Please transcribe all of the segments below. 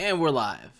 And we're live.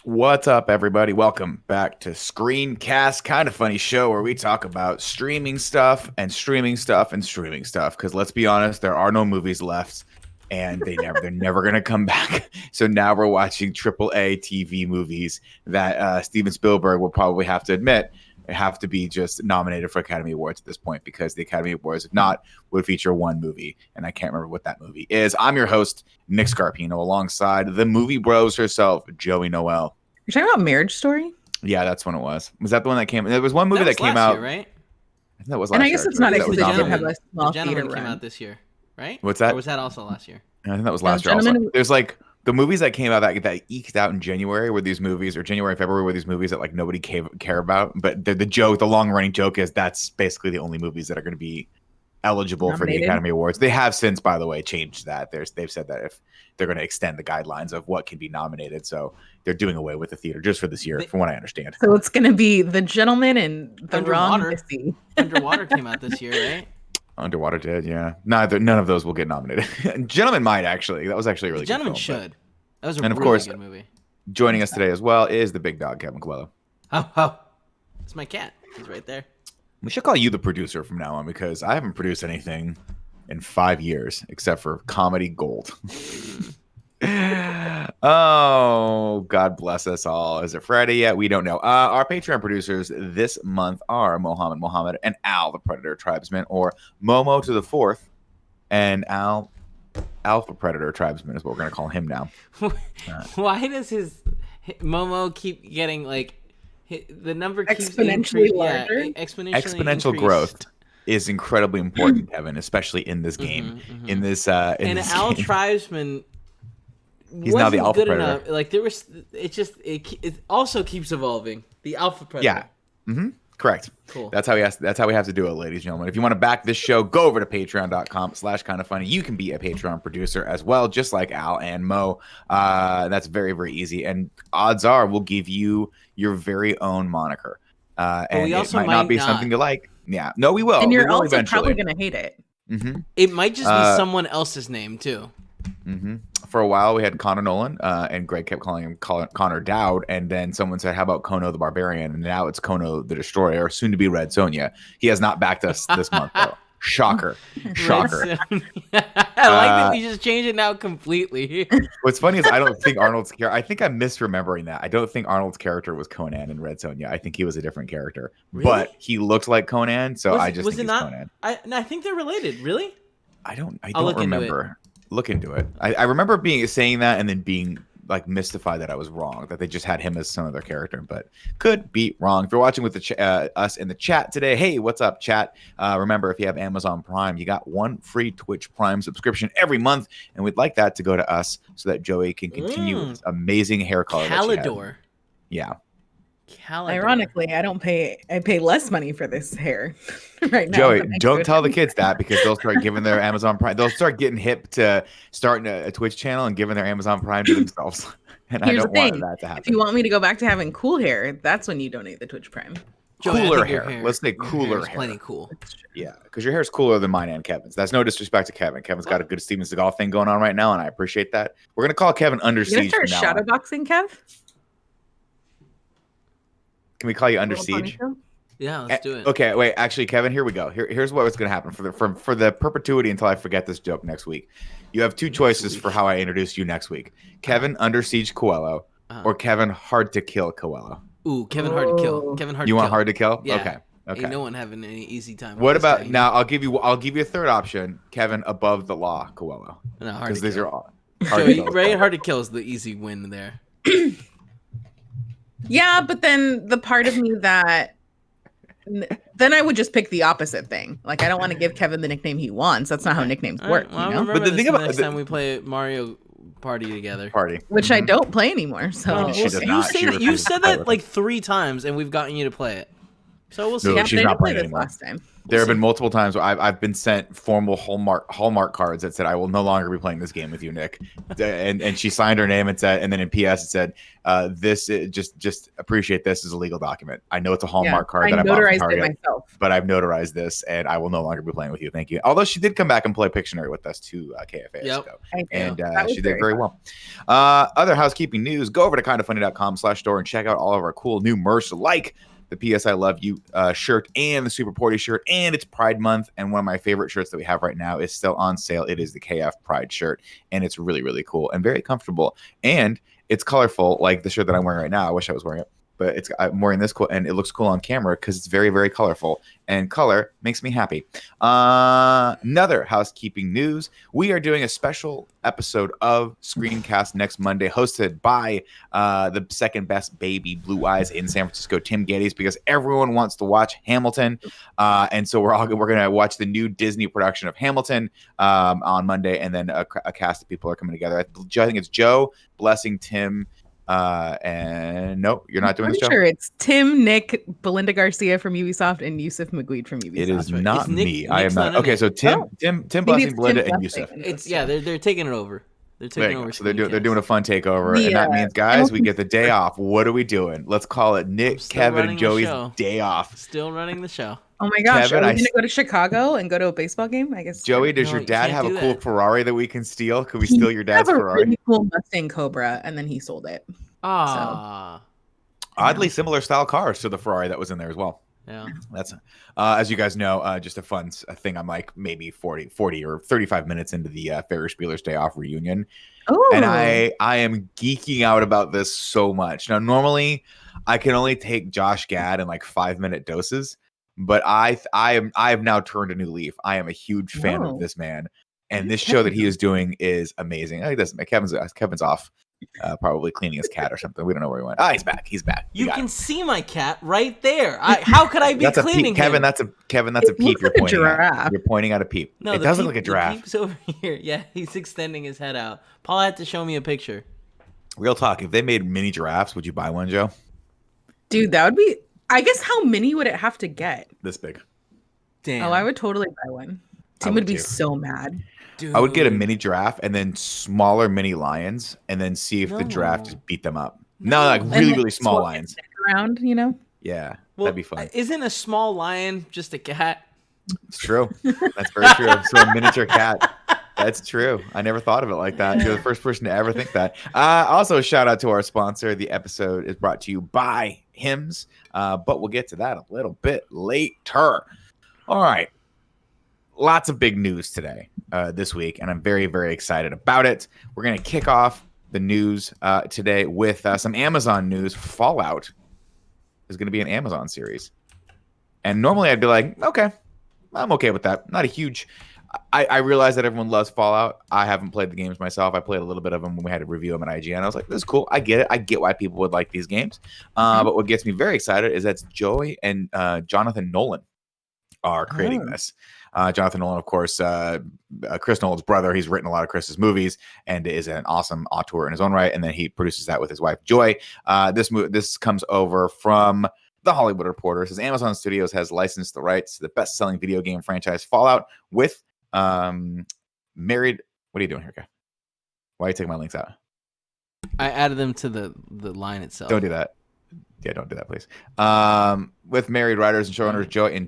What's up, everybody? Welcome back to Screencast, kind of funny show where we talk about streaming stuff and streaming stuff and streaming stuff. Because let's be honest, there are no movies left, and they're never gonna come back. So now we're watching AAA TV movies that Steven Spielberg will probably have to admit have to be just nominated for Academy Awards at this point, because the Academy Awards, if not, would feature one movie, and I can't remember what that movie is. I'm your host, Nick Scarpino, alongside the movie bros herself, Joey Noel. You're talking about Marriage Story? Yeah, that's when it was. Was that the one that came? There was one movie that came out, year, right? I think that was last And I guess year. it's not The exclusive to Gentleman. have a small The Gentleman theater came run. out this year, right? What's that? Or was that also last year? I think that was last year. Gentleman- Also. There's like the movies that came out that eked out in January, were these movies, or January, February, were these movies that like nobody care about. But the joke, the long running joke, is that's basically the only movies that are going to be eligible for the Academy Awards. They have since, by the way, changed that. They've said that if they're going to extend the guidelines of what can be nominated, so they're doing away with the theater just for this year, from what I understand. So it's going to be The Gentleman and The Wrong Underwater. Missy. Underwater came out this year, right? Underwater did, yeah. None of those will get nominated. Gentleman might actually. That was actually a really The Gentleman good film, should. That was a And of really course- good movie. Joining us today as well is the big dog, Kevin Coelho. Oh, it's my cat. He's right there. We should call you the producer from now on, because I haven't produced anything in 5 years except for comedy gold. Oh, God bless us all. Is it Friday yet? We don't know. Our Patreon producers this month are Mohammed, and Al, the Predator Tribesman, or Momo to the fourth, and Al, Alpha Predator Tribesman is what we're going to call him now. Why does his Momo keep getting like the number keeps Exponentially larger? Yeah, Exponential increased. growth is incredibly important, Kevin, especially in this game. In this, in this Al game. Tribesman. He's now the wasn't Alpha good Predator. enough. Like there was, it also keeps evolving. The Alpha Predator. Yeah. Correct. Cool. That's how we have to do it, ladies and gentlemen. If you want to back this show, go over to patreon.com/kindoffunny. You can be a Patreon producer as well, just like Al and Mo. That's very, very easy. And odds are we'll give you your very own moniker. And we it also might not be might something you like. Yeah. No, we will. And We you're will also eventually. probably going to hate it. It might just be someone else's name too. For a while, we had Connor Nolan, and Greg kept calling him Connor Dowd. And then someone said, how about Kono the Barbarian? And now it's Kono the Destroyer, soon to be Red Sonja. He has not backed us this month, though. Shocker. Shocker. I like that we just changed it now completely. What's funny is I don't think Arnold's character, I think I'm misremembering that. I don't think Arnold's character was Conan in Red Sonja. I think he was a different character. Really? But he looked like Conan, so I just think he's Conan. I think they're related. Really? I don't look into remember. Look into it. I remember saying that and then being like mystified that I was wrong, that they just had him as some other character, but could be wrong. If you're watching with us in the chat today, hey, what's up, chat? Remember, if you have Amazon Prime, you got one free Twitch Prime subscription every month, and we'd like that to go to us so that Joey can continue his amazing hair color. Calidor. Yeah. Calidor. Ironically, I pay less money for this hair right now. Joey, than I don't could. tell the kids that, because they'll start giving their Amazon Prime. They'll start getting hip to starting a Twitch channel and giving their Amazon Prime to themselves. And Here's I don't the want thing. that to happen. If you want me to go back to having cool hair, that's when you donate the Twitch Prime. Joey, I Cooler think your hair. Let's say your cooler is hair. Plenty cool. Yeah, because your hair is cooler than mine and Kevin's. That's no disrespect to Kevin. Kevin's got a good Steven Seagal thing going on right now, and I appreciate that. We're gonna call Kevin Under You gonna Siege start from now on. shadowboxing, Kev? Can we call you Under Little Siege? ponytail? Yeah, let's do it. Okay, wait. Actually, Kevin, here we go. Here's what's gonna happen for the perpetuity until I forget this joke next week. You have two choices for how I introduce you next week: Kevin Under Siege Coelho, or Kevin Hard to Kill Coelho. Ooh, Kevin Hard to kill. Kevin Hard. You to want kill. Hard to Kill? Yeah. Okay. Okay. Ain't no one having any easy time. What with this about guy. now? I'll give you a third option: Kevin Above the Law Coelho, No, Hard because to these kill. are all. So Ray Hard to kill is the easy win there. Yeah, but then the part of me that then I would just pick the opposite thing. Like I don't want to give Kevin the nickname he wants. That's not how nicknames All right, work, well, you know? remember But the this thing the about next the- time we play Mario Party together. Party. Which I don't play anymore. So Well, we'll She does see. not. She You've refuses said to play that with like 3 times, and we've gotten you to play it. So we'll see. No, Yeah, she's but I not didn't play playing this anymore. last time. There have been multiple times where I've been sent formal Hallmark cards that said I will no longer be playing this game with you, Nick, and she signed her name and said, and then in PS it said, just appreciate this as a legal document. I know it's a Hallmark card that I bought from Target, but I've notarized this, and I will no longer be playing with you. Thank you. Although she did come back and play Pictionary with us too, KFA ago, and she did very well. Other housekeeping news: go over to kindafunny.com/store and check out all of our cool new merch, like the PS I Love You shirt and the Super Porty shirt, and it's Pride Month, and one of my favorite shirts that we have right now is still on sale. It is the KF Pride shirt, and it's really, really cool and very comfortable, and it's colorful like the shirt that I'm wearing right now. I wish I was wearing it, but I'm wearing this cool, and it looks cool on camera because it's very, very colorful, and color makes me happy. Another housekeeping news: we are doing a special episode of Screencast next Monday, hosted by the second best baby blue eyes in San Francisco, Tim Gettys, because everyone wants to watch Hamilton, and so we're gonna watch the new Disney production of Hamilton on Monday, and then a cast of people are coming together. I think it's Joe, Blessing, Tim. And no, you're not doing this, Joe? Sure, it's Tim, Nick, Belinda Garcia from Ubisoft, and Yusuf Magweed from Ubisoft. It is not me. I am not. Okay, so Tim, Blessing, Belinda, and Yusuf. They're taking it over. They're taking over. So they're doing a fun takeover, and that means, guys, we get the day off. What are we doing? Let's call it Nick, Kevin, and Joey's day off. Still running the show. Oh my gosh, Kevin, are we gonna go to Chicago and go to a baseball game? I guess. Joey, does your dad have a cool Ferrari that we can steal? Could we steal your dad's Ferrari? Really cool Mustang Cobra, and then he sold it. Ah, oddly similar style cars to the Ferrari that was in there as well. Yeah, that's as you guys know, just a fun thing. I'm like maybe 40 or 35 minutes into the Ferris Bueller's Day Off reunion. Ooh. And I am geeking out about this so much. Now, normally I can only take Josh Gad in like 5-minute doses, but I have now turned a new leaf. I am a huge fan of this man, and this show that he is doing is amazing. I think Kevin's off. Probably cleaning his cat or something. We don't know where he went. He's back. He's back. You can see my cat right there. How could I be cleaning Kevin, him? Kevin, that's a peep you're pointing at. You're pointing at a peep. No, it doesn't look like a giraffe. The peep's over here. Yeah, he's extending his head out. Paul had to show me a picture. Real talk. If they made mini giraffes, would you buy one, Joe? Dude, that would be... I guess how mini would it have to get? This big. Damn. Oh, I would totally buy one. Tim would be so mad. Dude. I would get a mini giraffe and then smaller mini lions, and then see if the giraffe just beat them up. No, like really, really small lions. Around, Yeah, that'd be fun. Isn't a small lion just a cat? It's true. That's very true. So a miniature cat. That's true. I never thought of it like that. You're the first person to ever think that. Also, shout out to our sponsor. The episode is brought to you by Hims, but we'll get to that a little bit later. All right. Lots of big news today, this week, and I'm very, very excited about it. We're going to kick off the news today with some Amazon news. Fallout is going to be an Amazon series. And normally I'd be like, okay, I'm okay with that. Not a huge... I realize that everyone loves Fallout. I haven't played the games myself. I played a little bit of them when we had to review them at IGN. I was like, this is cool. I get it. I get why people would like these games. But what gets me very excited is that Joey and Jonathan Nolan are creating this. Jonathan Nolan, of course, Chris Nolan's brother. He's written a lot of Chris's movies and is an awesome auteur in his own right. And then he produces that with his wife, Joy. This comes over from The Hollywood Reporter. It says Amazon Studios has licensed the rights to the best-selling video game franchise Fallout with Married. What are you doing here, guy? Why are you taking my links out? I added them to the line itself. Don't do that. Yeah, don't do that, please. With married writers and showrunners Joe and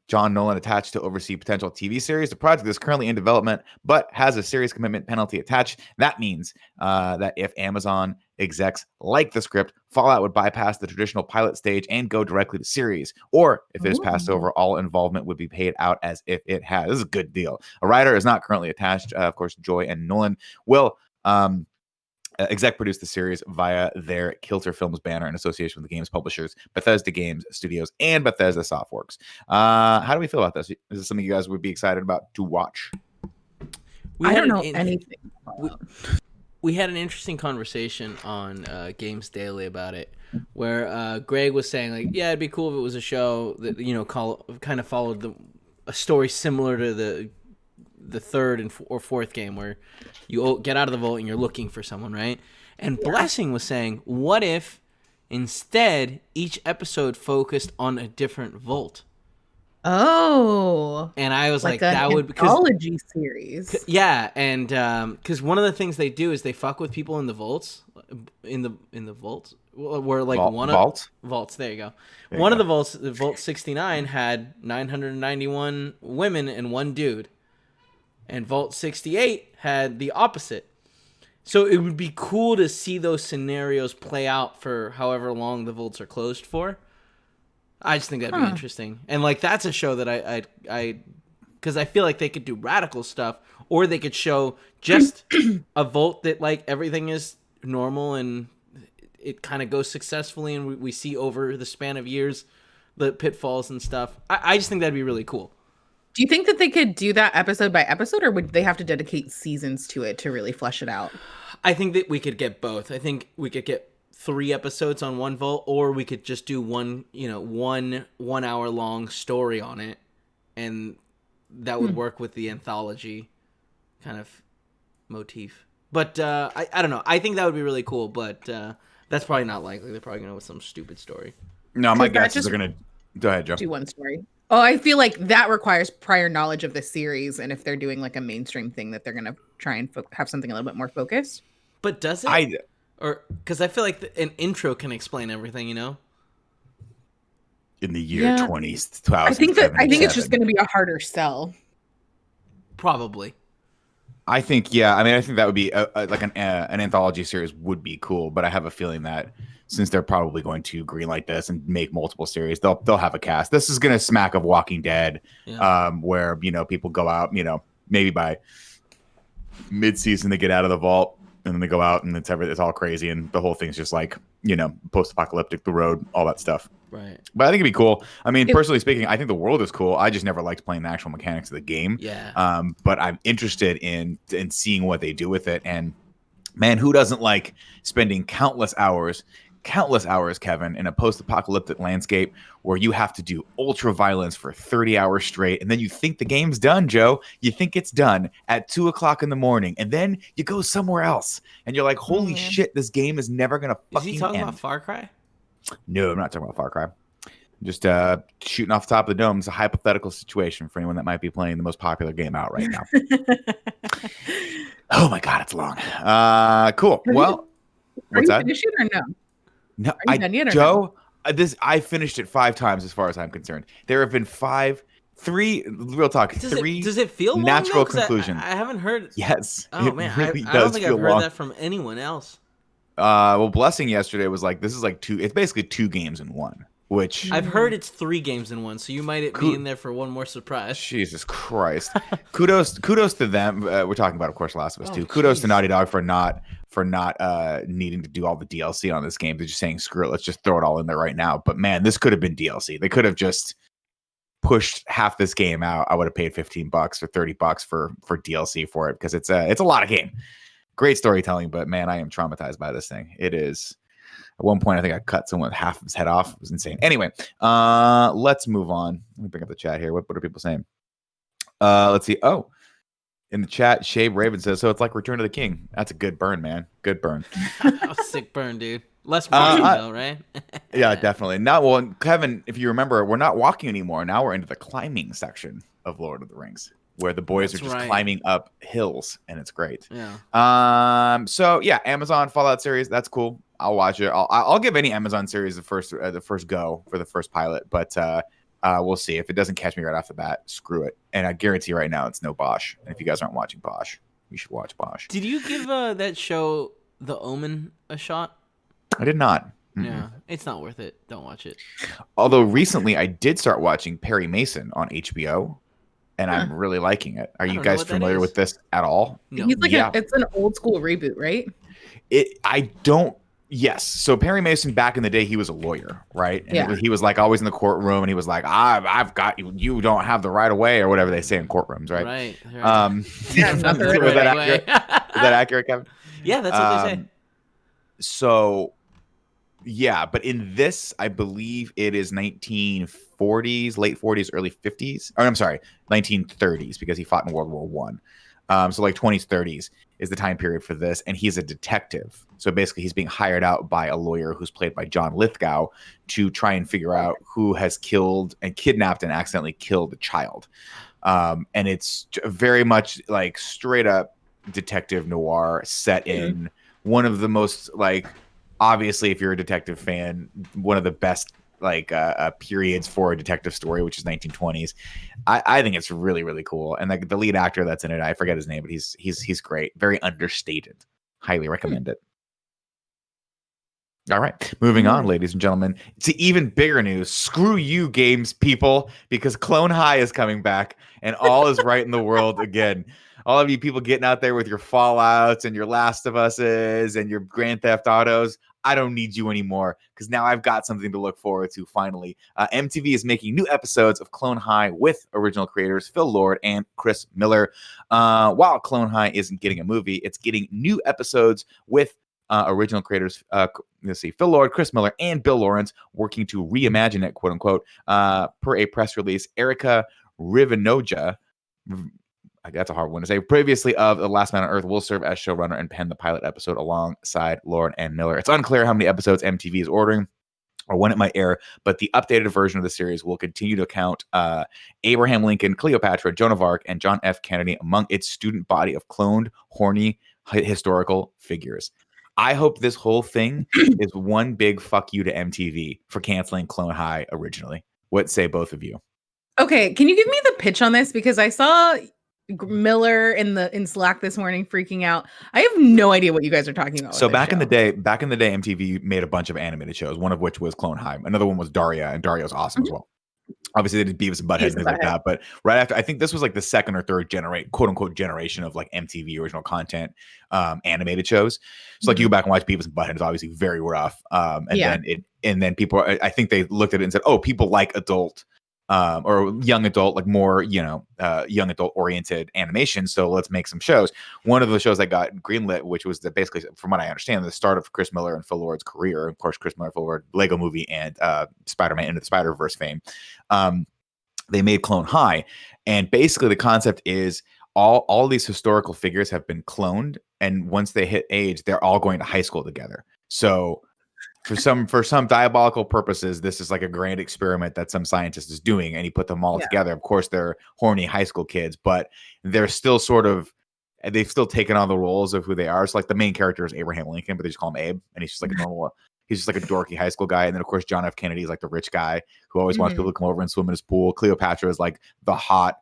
John Nolan attached to oversee potential TV series, the project is currently in development, but has a serious commitment penalty attached. That means that if Amazon execs like the script, Fallout would bypass the traditional pilot stage and go directly to series. Or if it is passed over, all involvement would be paid out as if it has. This is a good deal. A writer is not currently attached. Of course, Joy and Nolan will exec produce the series via their Kilter Films banner in association with the game's publishers, Bethesda Games Studios and Bethesda Softworks. How do we feel about this? Is this something you guys would be excited about to watch? I don't know anything. We had an interesting conversation on Games Daily about it, where Greg was saying, like, yeah, it'd be cool if it was a show that, kind of followed a story similar to the third or fourth game where you get out of the vault and you're looking for someone, right? And Blessing was saying, what if instead each episode focused on a different vault? Oh, And I was like, an that would anthology series. Yeah, and because one of the things they do is they fuck with people in the vaults, in the vaults, where like vaults. Vaults. There you go. There One you of go. the vaults, the Vault 69, had 991 women and one dude, and Vault 68 had the opposite. So it would be cool to see those scenarios play out for however long the vaults are closed for. I just think that'd be interesting, and like that's a show that I because I feel like they could do radical stuff, or they could show just a vault that like everything is normal and it kind of goes successfully, and we see over the span of years the pitfalls and stuff. I just think that'd be really cool. Do you think that they could do that episode by episode, or would they have to dedicate seasons to it to really flesh it out? I think that we could get both. I think we could get 3 episodes on one vault, or we could just do one 1 hour long story on it, and that would work with the anthology kind of motif. But I don't know. I think that would be really cool, but that's probably not likely. They're probably going to go with some stupid story. No, my guess is they're going to... Go ahead, Joe. Do one story. Oh, I feel like that requires prior knowledge of the series, and if they're doing like a mainstream thing, that they're going to try and have something a little bit more focused. But does it? Or because I feel like an intro can explain everything, you know? In the year 20,000. I think it's just going to be a harder sell. Probably. I think that would be like an anthology series would be cool, but I have a feeling that since they're probably going to greenlight this and make multiple series, they'll have a cast. This is going to smack of Walking Dead, where people go out, maybe by mid-season they get out of the vault and then they go out and it's all crazy and the whole thing's just like post-apocalyptic, the road, all that stuff. Right. But I think it'd be cool. I mean, personally speaking, I think the world is cool. I just never liked playing the actual mechanics of the game. Yeah. But I'm interested in seeing what they do with it. And man, who doesn't like spending countless hours, Kevin, in a post-apocalyptic landscape where you have to do ultra violence for 30 hours straight, and then you think the game's done, Joe. You think it's done at 2:00 in the morning, and then you go somewhere else, and you're like, "Holy shit, this game is never gonna fucking end." Is he talking about Far Cry? No, I'm not talking about Far Cry. Just shooting off the top of the dome. It's a hypothetical situation for anyone that might be playing the most popular game out right now. Oh my god, it's long. Cool. Well, what's that? Finish it or no? No, Are you done yet or Joe. I finished it 5 times as far as I'm concerned. There have been 3 real talk. Does 3 it feel natural long, conclusions. I haven't heard. Yes. Oh man, really I don't think I've feel heard long. that from anyone else. Well, Blessing yesterday was like, this is like 2. It's basically 2 games in one. Which I've heard it's 3 games in one, so you might be in there for one more surprise. Jesus Christ! Kudos to them. We're talking about, of course, Last of Us 2. Kudos to Naughty Dog for not needing to do all the DLC on this game. They're just saying, screw it, let's just throw it all in there right now. But man, this could have been DLC. They could have just pushed half this game out. I would have paid $15 or $30 for DLC for it, because it's a lot of game. Great storytelling, but man, I am traumatized by this thing. It is. At one point, I think I cut someone with half of his head off. It was insane. Anyway, let's move on. Let me bring up the chat here. What are people saying? Let's see. Oh, in the chat, Shave Raven says, so it's like Return of the King. That's a good burn, man. Good burn. Sick burn, dude. Less walking, though, right? Yeah, definitely. Now, well, Kevin, if you remember, we're not walking anymore. Now we're into the climbing section of Lord of the Rings, where the boys are just climbing up hills, and it's great. Yeah. So yeah, Amazon Fallout series, that's cool. I'll watch it. I'll give any Amazon series the first go for the first pilot, but we'll see. If it doesn't catch me right off the bat, screw it. And I guarantee right now it's no Bosch. And if you guys aren't watching Bosch, you should watch Bosch. Did you give that show The Omen a shot? I did not. Yeah, it's not worth it. Don't watch it. Although recently I did start watching Perry Mason on HBO. And I'm really liking it. Are you guys familiar with this at all? No. He's like it's an old school reboot, right? Yes. So Perry Mason, back in the day, he was a lawyer, right? And he was like always in the courtroom, and he was like, "I've got you. You don't have the right of way," or whatever they say in courtrooms, right? Right. Not the right accurate? Is that accurate, Kevin? Yeah, that's what they say. So, yeah, but in this, I believe it is 1950 1940s, late 40s, early 50s. Or I'm sorry, 1930s, because he fought in World War One. So like 20s, 30s is the time period for this, and he's a detective. So basically, he's being hired out by a lawyer who's played by John Lithgow to try and figure out who has killed and kidnapped and accidentally killed a child. And it's very much like straight up detective noir set in one of the most, like, obviously, if you're a detective fan, one of the best like periods for a detective story, which is 1920s. I think it's really, really cool. And like the lead actor that's in it, I forget his name, but he's great. Very understated. Highly recommend it. All right, moving on, ladies and gentlemen, to even bigger news. Screw you, games people, because Clone High is coming back, and all is right in the world again. All of you people getting out there with your Fallouts and your Last of Us's and your Grand Theft Autos, I don't need you anymore, because now I've got something to look forward to, finally. MTV is making new episodes of Clone High with original creators Phil Lord and Chris Miller. While Clone High isn't getting a movie, it's getting new episodes with original creators, let's see, Phil Lord, Chris Miller, and Bill Lawrence working to reimagine it, quote unquote. Per a press release, Erica Rivinoja, that's a hard one to say, previously of The Last Man on Earth, will serve as showrunner and pen the pilot episode alongside Lord and Miller. It's unclear how many episodes MTV is ordering or when it might air, but the updated version of the series will continue to count Abraham Lincoln, Cleopatra, Joan of Arc, and John F. Kennedy among its student body of cloned, horny, historical figures. I hope this whole thing is one big fuck you to MTV for canceling Clone High originally. What say both of you? Okay, can you give me the pitch on this? Because I saw Miller in Slack this morning freaking out. I have no idea what you guys are talking about. So back in the day, MTV made a bunch of animated shows, one of which was Clone High. Another one was Daria, and Daria's awesome as well. Obviously, they did Beavis and Butthead and things like that. But right after, I think this was like the second or third quote unquote generation of like MTV original content animated shows. So like you go back and watch Beavis and Butthead, it's obviously very rough. And then people, I think they looked at it and said, oh, people like adult or young adult, like more, young adult oriented animation. So let's make some shows. One of the shows that got greenlit, which was basically, from what I understand, the start of Chris Miller and Phil Lord's career. Of course, Chris Miller, Phil Lord, Lego Movie, and Spider-Man Into the Spider-Verse fame. They made Clone High, and basically the concept is all these historical figures have been cloned, and once they hit age, they're all going to high school together. So for some diabolical purposes, this is like a grand experiment that some scientist is doing, and he put them all together. Of course, they're horny high school kids, but they're still they've still taken on the roles of who they are. So like the main character is Abraham Lincoln, but they just call him Abe, and he's just like a normal. He's just like a dorky high school guy. And then, of course, John F. Kennedy is like the rich guy who always wants people to come over and swim in his pool. Cleopatra is like the hot,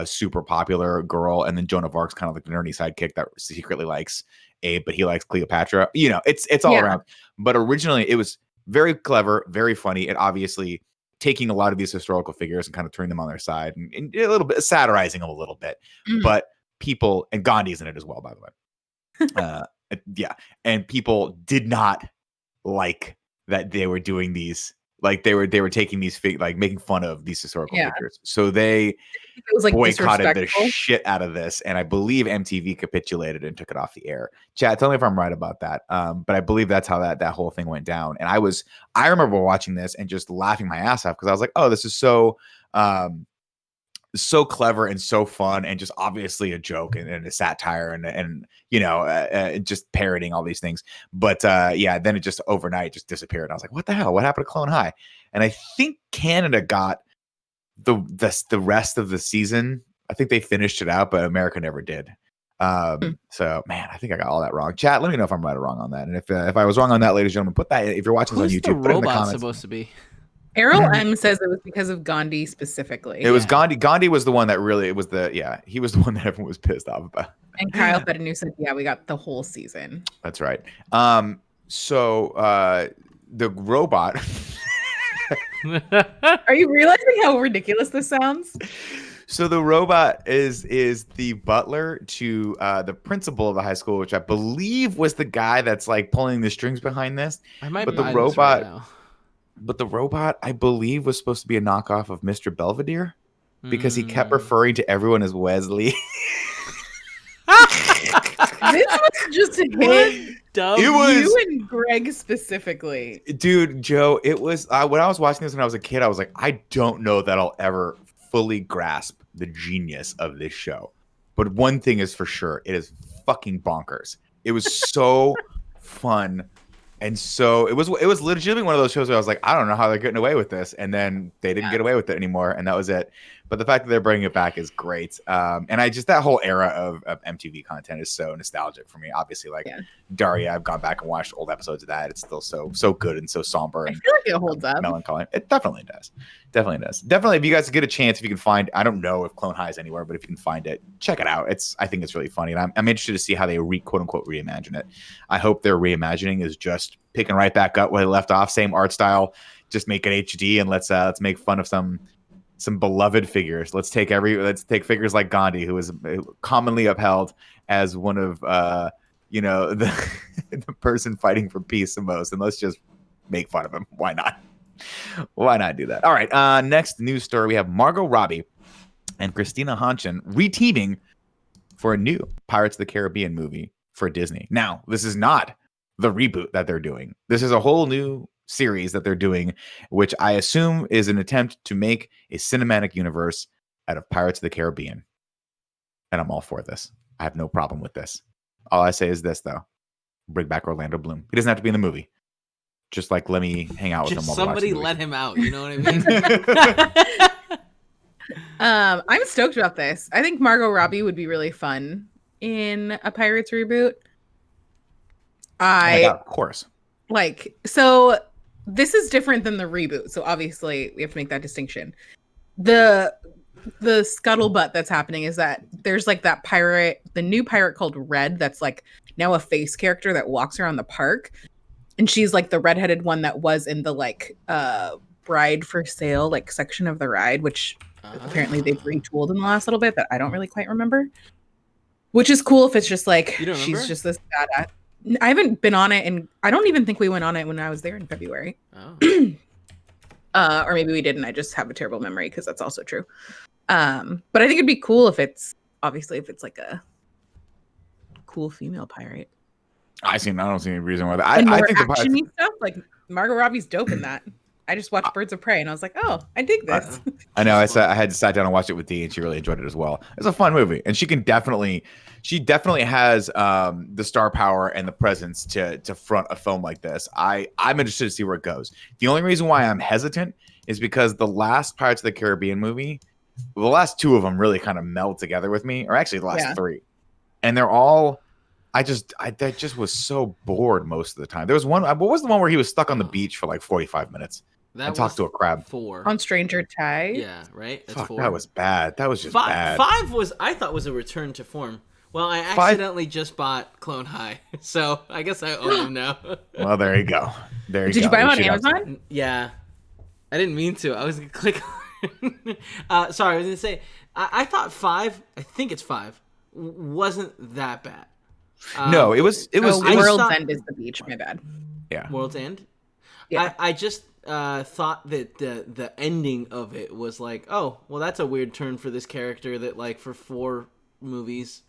super popular girl. And then Joan of Arc's kind of like the nerdy sidekick that secretly likes Abe, but he likes Cleopatra. It's all around. But originally, it was very clever, very funny, and obviously taking a lot of these historical figures and kind of turning them on their side and a little bit satirizing them a little bit. But people, and Gandhi's in it as well, by the way. And people did not like that they were doing these, like they were taking these like making fun of these historical figures. So they like boycotted the shit out of this, and I believe MTV capitulated and took it off the air. Chat, tell me if I'm right about that. But I believe that's how that whole thing went down. And I remember watching this and just laughing my ass off because I was like, oh, this is so clever and so fun, and just obviously a joke and a satire and just parroting all these things. But then it just overnight just disappeared. I was like, what the hell? What happened to Clone High? And I think Canada got the rest of the season. I think they finished it out, but America never did. So man, I think I got all that wrong. Chat, let me know if I'm right or wrong on that. And if I was wrong on that, ladies and gentlemen, put that, if you're watching this on YouTube, Who's put it in the the robot comments. supposed to be? Errol M says it was because of Gandhi specifically. It was Gandhi. Gandhi was the one that really, he was the one that everyone was pissed off about. And Kyle Fedenu said, yeah, we got the whole season. That's right. So the robot. Are you realizing how ridiculous this sounds? So the robot is the butler to the principal of the high school, which I believe was the guy that's like pulling the strings behind this. But the robot, I believe, was supposed to be a knockoff of Mr. Belvedere because he kept referring to everyone as Wesley. This was just a hit dumb. It was You and Greg specifically. dude, Joe, it was when I was watching this when I was a kid, I was like, I don't know that I'll ever fully grasp the genius of this show. But one thing is for sure, it is fucking bonkers. It was so fun. And so it was legitimately one of those shows where I was like, I don't know how they're getting away with this. And then they didn't get away with it anymore. And that was it. But the fact that they're bringing it back is great. And I just, that whole era of MTV content is so nostalgic for me. Obviously, like Daria, I've gone back and watched old episodes of that. It's still so good and so somber. I And feel like it holds up. melancholy. It definitely does. Definitely, if you guys get a chance, if you can find, I don't know if Clone High is anywhere, but if you can find it, check it out. I think it's really funny. And I'm interested to see how they quote unquote reimagine it. I hope their reimagining is just picking right back up where they left off, same art style, just make it HD and let's make fun of some beloved figures. Let's take figures like Gandhi, who is commonly upheld as one of the the person fighting for peace the most, and let's just make fun of him. Why not? Why not do that? All right. Next news story, we have Margot Robbie and Christina Hodson reteaming for a new Pirates of the Caribbean movie for Disney. Now, this is not the reboot that they're doing. This is a whole new series that they're doing, which I assume is an attempt to make a cinematic universe out of Pirates of the Caribbean. And I'm all for this. I have no problem with this. All I say is this, though. Bring back Orlando Bloom. He doesn't have to be in the movie. Just like let me hang out with him. While somebody let him out. You know what I mean? I'm stoked about this. I think Margot Robbie would be really fun in a Pirates reboot. Of course. So this is different than the reboot. So obviously we have to make that distinction. The scuttlebutt that's happening is that there's like that pirate, the new pirate called Red, that's like now a face character that walks around the park. And she's like the redheaded one that was in the like bride for sale like section of the ride, which apparently they've retooled in the last little bit that I don't really quite remember. Which is cool if it's just like she's just this badass. I haven't been on it, and I don't even think we went on it when I was there in February. Oh. Or maybe we didn't. I just have a terrible memory because that's also true. But I think it'd be cool if it's like a cool female pirate. I don't see any reason why that. I think the action-y stuff like Margot Robbie's dope in that. I just watched Birds of Prey and I was like, oh, I dig this. I know. I had to sat down and watch it with Dee, and she really enjoyed it as well. It's a fun movie, and she definitely has the star power and the presence to front a film like this. I'm interested to see where it goes. The only reason why I'm hesitant is because the last Pirates of the Caribbean movie, the last two of them really kind of meld together with me, or actually the last three, and they're all. I just was so bored most of the time. There was one. What was the one where he was stuck on the beach for like 45 minutes and talked to a crab? 4 on Stranger Tides. Yeah, right. That's 4. That was bad. That was just bad. 5 was a return to form. Well, I accidentally just bought Clone High, so I guess I own them now. Well, there you go. Did you buy them on Amazon? Yeah, I didn't mean to. I was gonna click. Sorry, I was gonna say. I thought 5. I think it's 5. Wasn't that bad. No, it was. World's End is the beach. My bad. Yeah. World's End. Yeah. I just thought that the ending of it was like, oh, well, that's a weird turn for this character that like for 3 movies,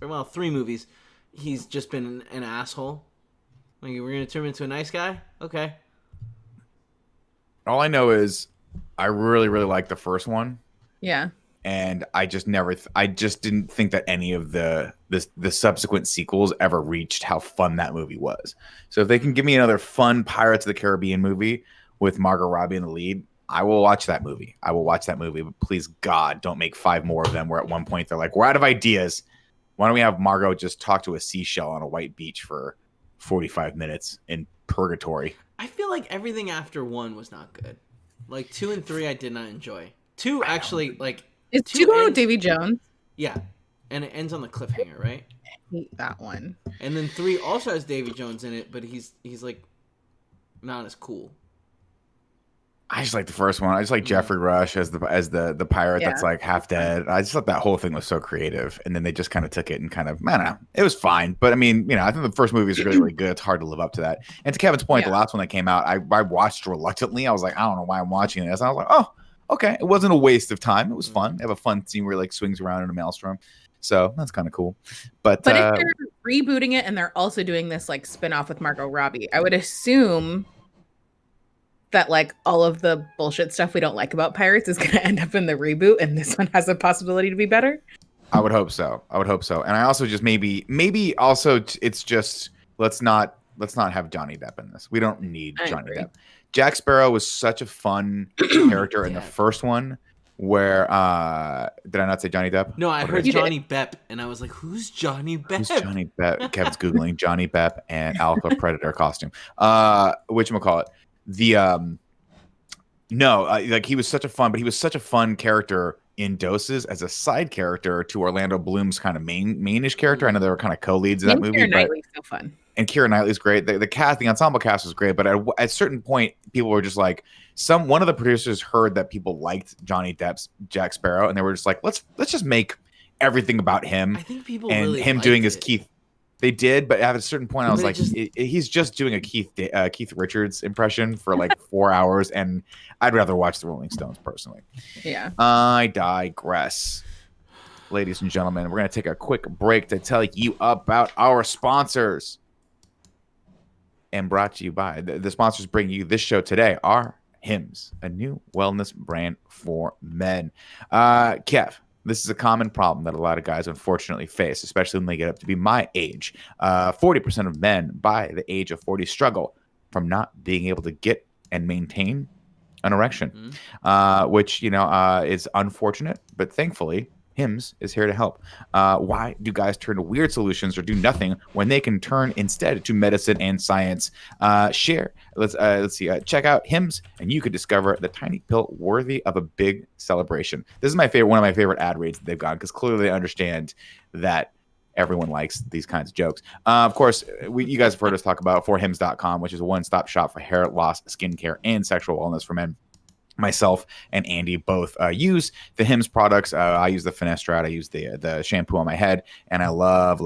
he's just been an asshole. Like, we're gonna turn him into a nice guy. Okay. All I know is I really, really liked the first one. Yeah. And I just didn't think that any of the subsequent sequels ever reached how fun that movie was. So if they can give me another fun Pirates of the Caribbean movie with Margot Robbie in the lead, I will watch that movie. But please, God, don't make 5 more of them where at one point they're like, we're out of ideas. Why don't we have Margot just talk to a seashell on a white beach for 45 minutes in purgatory? I feel like everything after 1 was not good. Like 2 and 3 I did not enjoy. 2 actually, like... Is 2 going with Davy Jones? Yeah. And it ends on the cliffhanger, right? I hate that one. And then 3 also has Davy Jones in it, but he's like not as cool. I just like the first one. I just like Jeffrey Rush as the pirate that's like half dead. I just thought that whole thing was so creative, and then they just kind of took it and kind of, I don't know, it was fine. But I mean, I think the first movie is really, really good. It's hard to live up to that. And to Kevin's point, the last one that came out, I watched reluctantly. I was like, I don't know why I'm watching this. And I was like, oh, okay, it wasn't a waste of time. It was fun. They have a fun scene where he like swings around in a maelstrom, so that's kind of cool. But rebooting it, and they're also doing this like spin-off with Margot Robbie. I would assume that like all of the bullshit stuff we don't like about Pirates is going to end up in the reboot, and this one has a possibility to be better. I would hope so. And I also just maybe also it's just let's not have Johnny Depp in this. We don't need Johnny Depp. Jack Sparrow was such a fun character in the first one. Where did I not say Johnny Depp? No, I heard Johnny Depp, and I was like, "Who's Johnny Depp?" Who's Johnny Depp? Kevin's googling Johnny Depp and Alpha Predator costume. Whatchamacallit? The like he was such a fun character in Doses as a side character to Orlando Bloom's kind of mainish character. I know they were kind of co-leads in that movie. Keira Knightley's so fun. And Keira Knightley's great. The ensemble cast was great, but at a certain point, people were just like, one of the producers heard that people liked Johnny Depp's Jack Sparrow, and they were just like, let's just make everything about him. I think people and really him doing his Keith. They did, but at a certain point, I was like, he's just doing a Keith Richards impression for like 4 hours, and I'd rather watch the Rolling Stones personally. Yeah, I digress. Ladies and gentlemen, we're gonna take a quick break to tell you about our sponsors. And brought to you by the sponsors bringing you this show today are Hims, a new wellness brand for men. Kev, this is a common problem that a lot of guys unfortunately face, especially when they get up to be my age. 40% of men by the age of 40 struggle from not being able to get and maintain an erection, which is unfortunate, but thankfully Hims is here to help. Why do guys turn to weird solutions or do nothing when they can turn instead to medicine and science? Let's see. Check out Hims, and you could discover the tiny pill worthy of a big celebration. This is one of my favorite ad reads that they've got because clearly they understand that everyone likes these kinds of jokes. Of course, you guys have heard us talk about forhims.com, which is a one-stop shop for hair loss, skincare, and sexual wellness for men. Myself and Andy both use the Hims products. I use the Finestrat. I use the shampoo on my head, and I love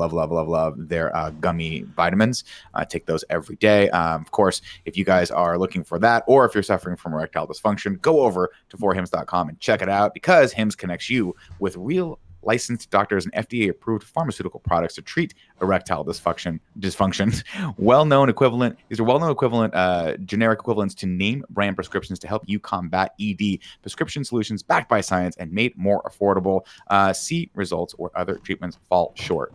their gummy vitamins. I take those every day. Of course, if you guys are looking for that, or if you're suffering from erectile dysfunction, go over to forhims.com and check it out because Hims connects you with real licensed doctors and FDA-approved pharmaceutical products to treat erectile dysfunction. These are well-known equivalent, generic equivalents to name brand prescriptions to help you combat ED. Prescription solutions backed by science and made more affordable. See results where other treatments fall short.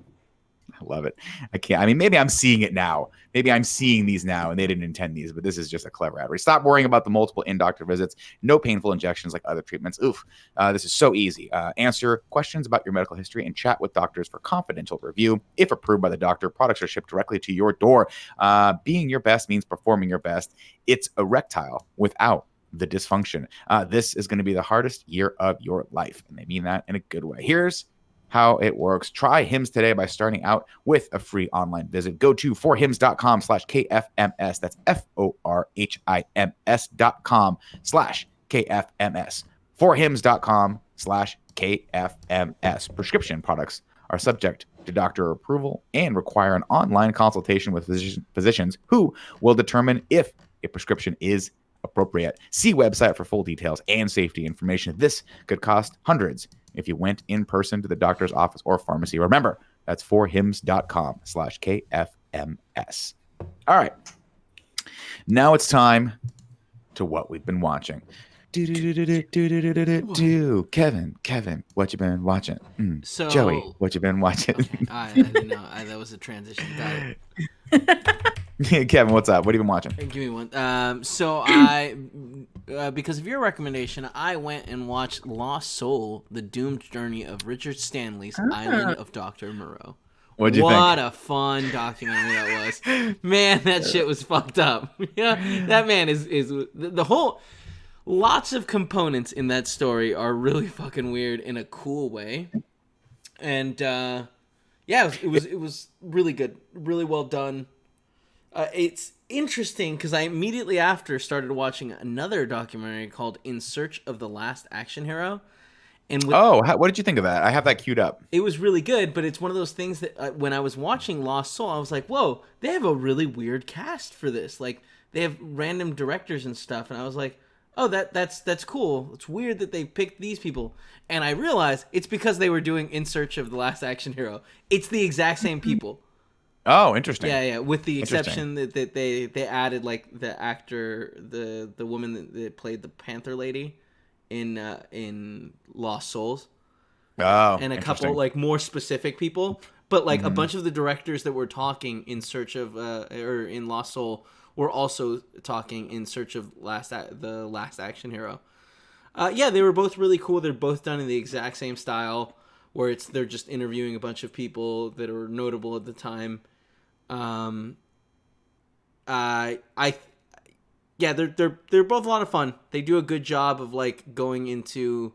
I love it. I can't. I mean, maybe I'm seeing it now. Maybe I'm seeing these now and they didn't intend these, but this is just a clever ad. Stop worrying about the multiple in-doctor visits. No painful injections like other treatments. Oof. This is so easy. Answer questions about your medical history and chat with doctors for confidential review. If approved by the doctor, products are shipped directly to your door. Being your best means performing your best. It's erectile without the dysfunction. This is going to be the hardest year of your life. And they mean that in a good way. Here's how it works. Try Hims today by starting out with a free online visit. Go to forhims.com/KFMS. That's forhims.com/KFMS. forhims.com/KFMS. Prescription products are subject to doctor approval and require an online consultation with physicians who will determine if a prescription is appropriate. See website for full details and safety information. This could cost hundreds if you went in person to the doctor's office or pharmacy. Remember, that's forhims.com/KFMS. All right. Now it's time to what we've been watching. Kevin, what you been watching? So Joey, what you been watching? Okay. I didn't know. That was a transition. Got it. Kevin, what's up? What have you been watching? Give me one. So I, because of your recommendation, I went and watched Lost Soul: The Doomed Journey of Richard Stanley's Island of Dr. Moreau. What'd you think? What a fun documentary that was. Man, that shit was fucked up. Yeah, that man is the whole. Lots of components in that story are really fucking weird in a cool way, and it was really good, really well done. It's interesting because I immediately after started watching another documentary called In Search of the Last Action Hero. And what did you think of that? I have that queued up. It was really good, but it's one of those things that when I was watching Lost Soul, I was like, whoa, they have a really weird cast for this. Like, they have random directors and stuff, and I was like, oh, that's cool. It's weird that they picked these people. And I realized it's because they were doing In Search of the Last Action Hero. It's the exact same people. Oh, interesting. Yeah, with the exception that they added like the actor, the woman that played the Panther lady in Lost Souls. Oh, and a couple like more specific people, but like a bunch of the directors that were talking in search of or in Lost Soul were also talking in search of the Last Action Hero. Yeah, they were both really cool. They're both done in the exact same style, where they're just interviewing a bunch of people that are notable at the time. Yeah, they're both a lot of fun. They do a good job of like going into.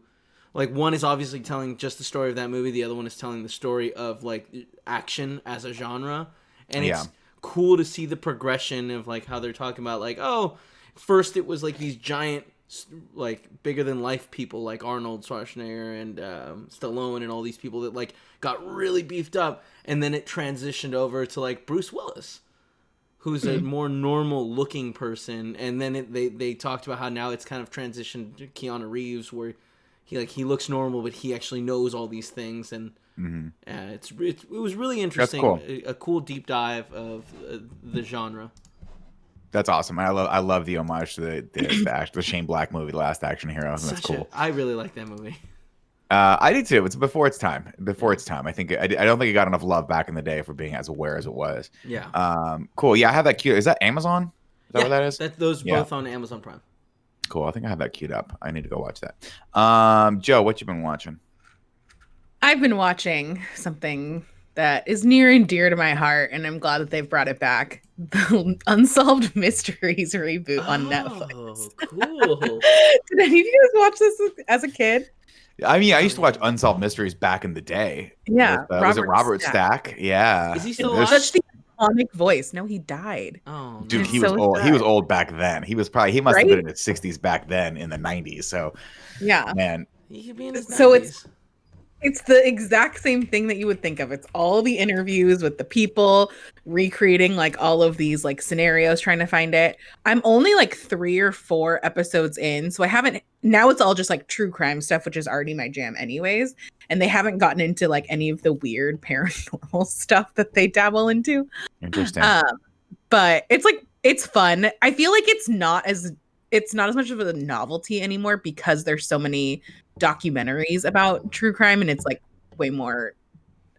Like, one is obviously telling just the story of that movie. The other one is telling the story of, like, action as a genre. And it's cool to see the progression of, like, how they're talking about, like, oh, first it was, like, these giant, like, bigger-than-life people like Arnold Schwarzenegger and Stallone and all these people that, like, got really beefed up. And then it transitioned over to, like, Bruce Willis, who's a more normal-looking person. And then they talked about how now it's kind of transitioned to Keanu Reeves, where he looks normal, but he actually knows all these things, and it was really interesting. That's cool. A cool deep dive of the genre. That's awesome. I love the homage to the Shane Black movie, The Last Action Hero. That's cool. I really like that movie. I did too. It's before its time. I think I don't think it got enough love back in the day for being as aware as it was. Yeah. Cool. Yeah, I have that queued. Is that Amazon? Is that what that is? Those both on Amazon Prime. Cool. I think I have that queued up. I need to go watch that. Joe, what you been watching? I've been watching something that is near and dear to my heart, and I'm glad that they've brought it back. The Unsolved Mysteries reboot on Netflix. Oh, cool. Did any of you guys watch this as a kid? I mean, I used to watch Unsolved Mysteries back in the day. Yeah. Was it Robert Stack? Yeah. Is he still alive? Such the iconic voice. No, he died. Oh, dude, no. he was old. He was old back then. He must have been in his 60s back then in the 90s. So yeah, man, he could be in his 90s. So it's the exact same thing that you would think of. It's all the interviews with the people recreating like all of these like scenarios, trying to find it. I'm only like 3 or 4 episodes in, so I haven't. Now it's all just like true crime stuff, which is already my jam anyways. And they haven't gotten into like any of the weird paranormal stuff that they dabble into. Interesting. But it's fun. I feel like it's not as much of a novelty anymore because there's so many documentaries about true crime, and it's like way more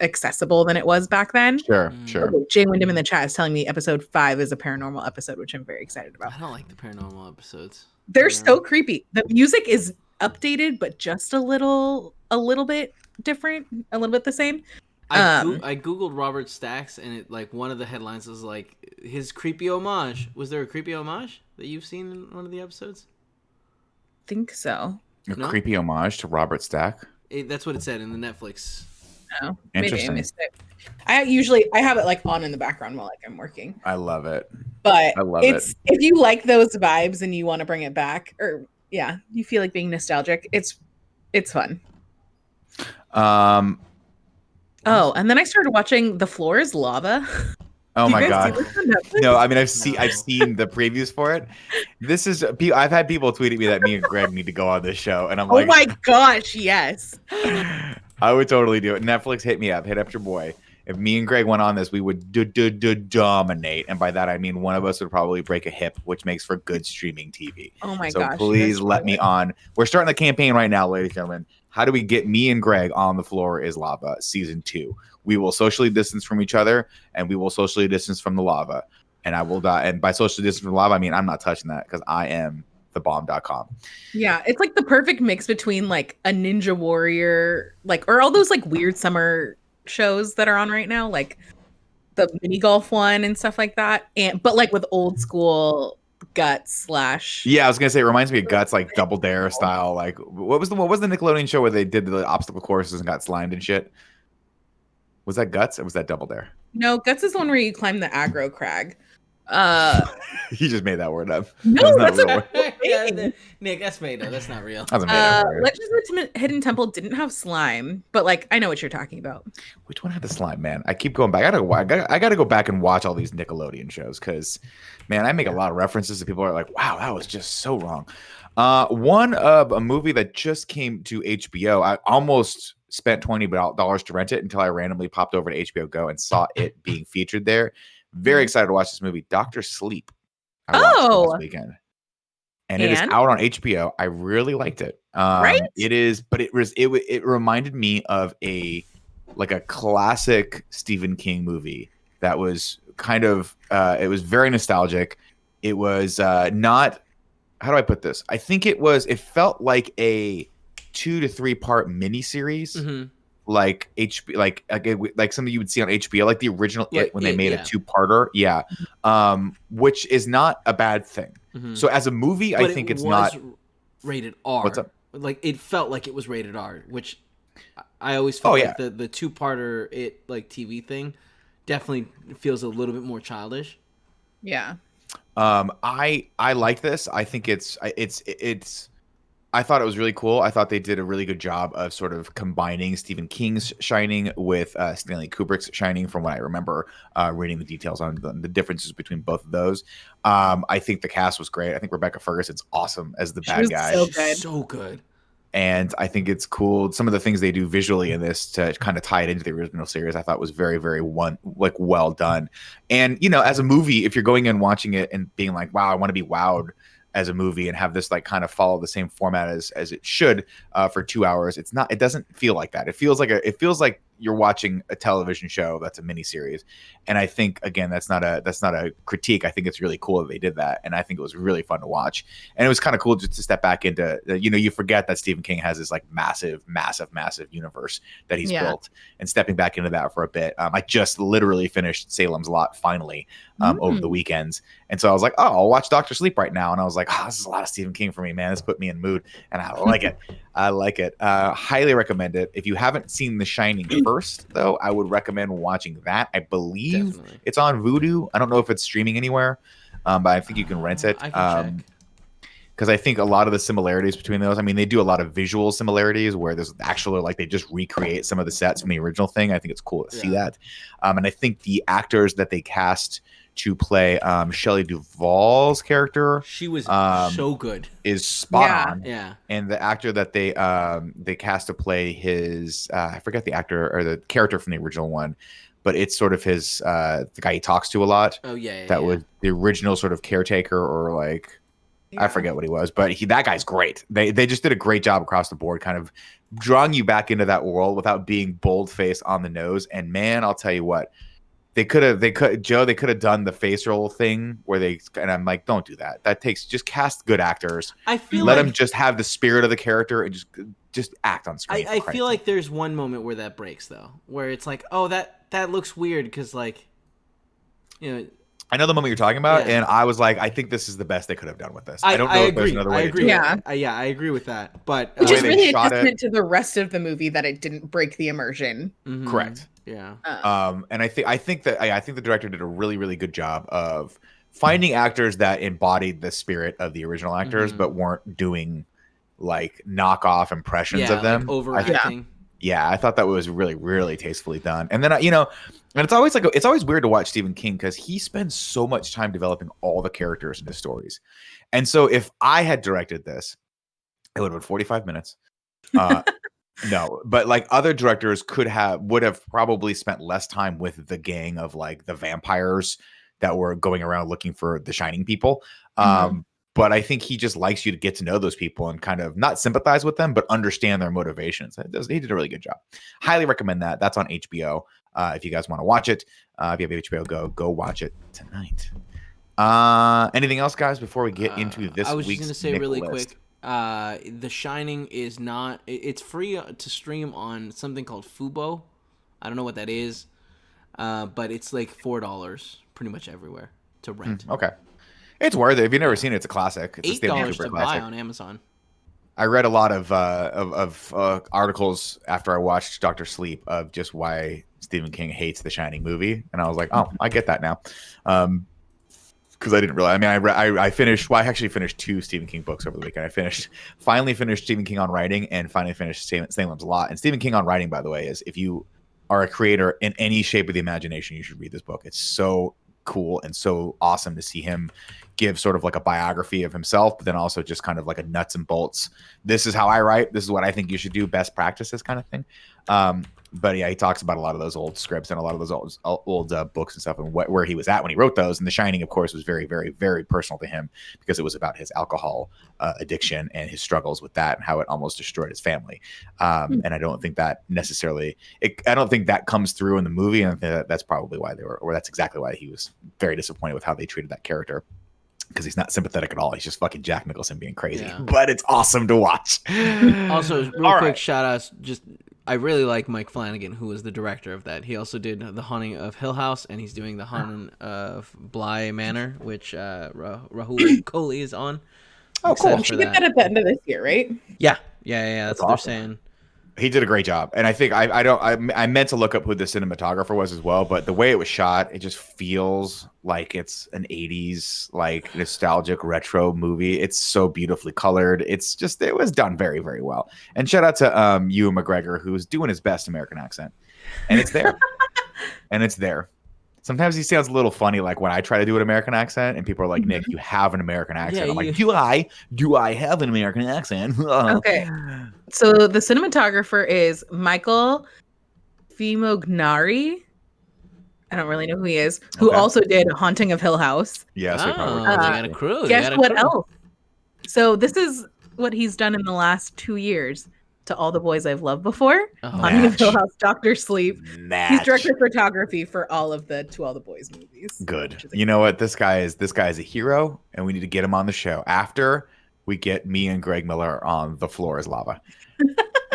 accessible than it was back then. Sure. Okay, Jay Wyndham in the chat is telling me episode 5 is a paranormal episode, which I'm very excited about. I don't like the paranormal episodes. They're so creepy. The music is updated, but just a little bit different, a little bit the same. I googled Robert Stacks, and it like one of the headlines was like his creepy homage. Was there a creepy homage that you've seen in one of the episodes? Think so. A creepy homage to Robert Stack. That's what it said in the Netflix. Oh, maybe I missed it. I have it like on in the background while like I'm working. I love it. But I love it. If you like those vibes and you want to bring it back, or you feel like being nostalgic, it's fun. Oh, and then I started watching The Floor is Lava. Oh my god! No, I mean I've seen the previews for it. This is I've had people tweet at me that me and Greg need to go on this show, and I'm like, oh my gosh, yes! I would totally do it. Netflix, hit me up, hit up your boy. If me and Greg went on this, we would dominate, and by that I mean one of us would probably break a hip, which makes for good streaming TV. Oh my gosh! So please let me on. We're starting the campaign right now, ladies and gentlemen. How do we get me and Greg on The Floor is Lava season 2? We will socially distance from each other, and we will socially distance from the lava. And I will die. And by socially distance from the lava, I mean I'm not touching that because I am thebomb.com. Yeah, it's like the perfect mix between like a Ninja Warrior, like, or all those like weird summer shows that are on right now, like the mini golf one and stuff like that. But like with old school Guts / Yeah, I was gonna say it reminds me of Guts, like Double Dare style. Like what was the Nickelodeon show where they did the obstacle courses and got slimed and shit? Was that Guts or was that Double Dare? No, Guts is the one where you climb the aggro crag. You just made that word up. No, That's not a real word. Yeah, Nick, that's made up. That's not real. That's a made up word. Legends of the Hidden Temple didn't have slime, but like I know what you're talking about. Which one had the slime, man? I keep going back. I gotta go back and watch all these Nickelodeon shows because, man, I make a lot of references to people who are like, wow, that was just so wrong. One of a movie that just came to HBO. I almost spent $20 to rent it until I randomly popped over to HBO Go and saw it being featured there. Very excited to watch this movie, Dr. Sleep. I watched it last weekend. And it is out on HBO. I really liked it. Right? It is, but it reminded me of a classic Stephen King movie that was kind of it was very nostalgic. It was not, how do I put this? I think it felt like a 2 to 3 part miniseries. Like like something you would see on HBO, like the original when they made a 2-parter, which is not a bad thing. So as a movie, I think it's not rated R. What's up? Like it felt like it was rated R, which I always felt like the 2-parter TV thing definitely feels a little bit more childish. Yeah. I like this. I think I thought it was really cool. I thought they did a really good job of sort of combining Stephen King's Shining with Stanley Kubrick's Shining, from what I remember reading the details on the differences between both of those. I think the cast was great. I think Rebecca Ferguson's awesome as the bad guy. So good. And I think it's cool. Some of the things they do visually in this to kind of tie it into the original series, I thought was very, very well done. And, as a movie, if you're going in watching it and being like, wow, I want to be wowed as a movie and have this kind of follow the same format as it should for 2 hours, it doesn't feel like that. It feels like you're watching a television show that's a miniseries. And I think, again, that's not a critique. I think it's really cool that they did that, and I think it was really fun to watch. And it was kind of cool just to step back into you forget that Stephen King has this massive universe that he's built, and stepping back into that for a bit. I just literally finished Salem's Lot finally over the weekends, and so I was like, oh, I'll watch Dr. Sleep right now, and I was like, oh, this is a lot of Stephen King for me, man. This put me in mood, and I like it. I like it. Highly recommend it. If you haven't seen The Shining first, though, I would recommend watching that. I believe it's on Vudu. I don't know if it's streaming anywhere, but I think you can rent it. I can check. Because I think a lot of the similarities between those, I mean, they do a lot of visual similarities where there's actually they just recreate some of the sets from the original thing. I think it's cool to see that. And I think the actors that they cast to play Shelley Duvall's character, she was so good, is spot on. Yeah. And the actor that they cast to play his I forget the actor or the character from the original one, but it's sort of his the guy he talks to a lot. Oh yeah, that was the original sort of caretaker, or I forget what he was, but that guy's great. They just did a great job across the board, kind of drawing you back into that world without being bold-faced on the nose. And man, I'll tell you what, they could have done the face roll thing where and I'm like, don't do that. That just cast good actors. I feel let them just have the spirit of the character and just act on screen. I feel like there's one moment where that breaks though, where it's like, oh, that looks weird because I know the moment you're talking about, and I was like, I think this is the best they could have done with this. I don't know if there's another way to do it. I agree with that. But which is really a testament to the rest of the movie that it didn't break the immersion. Mm-hmm. Correct. Yeah. And I think the director did a really, really good job of finding actors that embodied the spirit of the original actors, but weren't doing knockoff impressions of them. Overacting. I thought that was really, really tastefully done. And then and it's always weird to watch Stephen King because he spends so much time developing all the characters in his stories. And so if I had directed this, it would have been 45 minutes. No, but other directors would have probably spent less time with the gang of the vampires that were going around looking for the Shining people. But I think he just likes you to get to know those people and kind of not sympathize with them, but understand their motivations. He did a really good job. Highly recommend that. That's on HBO. If you guys want to watch it, if you have HBO, go watch it tonight. Anything else, guys, before we get into this week's I was just going to say really list? quick. The Shining is not. It's free to stream on something called Fubo. I don't know what that is, but it's $4 pretty much everywhere to rent. Okay. It's worth it. If you've never seen it, it's a classic. It's $8 to buy on Amazon. I read a lot of articles after I watched Dr. Sleep of just why Stephen King hates the Shining movie, and I was like, oh, I get that now. because I didn't realize. I mean, I finished. Well, I actually finished 2 Stephen King books over the weekend. I finally finished Stephen King on Writing, and finally finished Salem's Lot. And Stephen King on Writing, by the way, is if you are a creator in any shape of the imagination, you should read this book. It's so cool and so awesome to see him give sort of like a biography of himself, but then also just kind of like a nuts and bolts. This is how I write. This is what I think you should do. Best practices kind of thing. But yeah, he talks about a lot of those old scripts and a lot of those old books and stuff, and where he was at when he wrote those. And The Shining, of course, was very, very, very personal to him because it was about his alcohol addiction and his struggles with that and how it almost destroyed his family. And I don't think that necessarily, I don't think that comes through in the movie. And that's probably why that's exactly why he was very disappointed with how they treated that character. Because he's not sympathetic at all. He's just fucking Jack Nicholson being crazy. Yeah. But it's awesome to watch. Also, real quick shout outs. I really like Mike Flanagan, who was the director of that. He also did The Haunting of Hill House, and he's doing The Haunting of Bly Manor, which Rahul Kohli is on. Oh, cool. We should get that at the end of this year, right? Yeah. That's what awesome. They're saying. He did a great job, and I think I meant to look up who the cinematographer was as well, but the way it was shot, it just feels like it's an 80s like nostalgic retro movie. It's so beautifully colored. It was done very, very well. And shout out to Ewan McGregor, who's doing his best American accent, and it's there. And it's there. Sometimes he sounds a little funny, like when I try to do an American accent, and people are like, "Nick, you have an American accent." Yeah, I'm like, "Do I have an American accent?" Okay. So the cinematographer is Michael Fimognari. I don't really know who he is. Who also did Haunting of Hill House. Yeah, so they got a crew. Guess what else? So this is what he's done in the last 2 years. To All the Boys I've Loved Before, Haunting of Hill House, Dr. Sleep. He's directed photography for all of the To All the Boys movies. Good. You know what? This guy is a hero, and we need to get him on the show after we get me and Greg Miller on The Floor is Lava.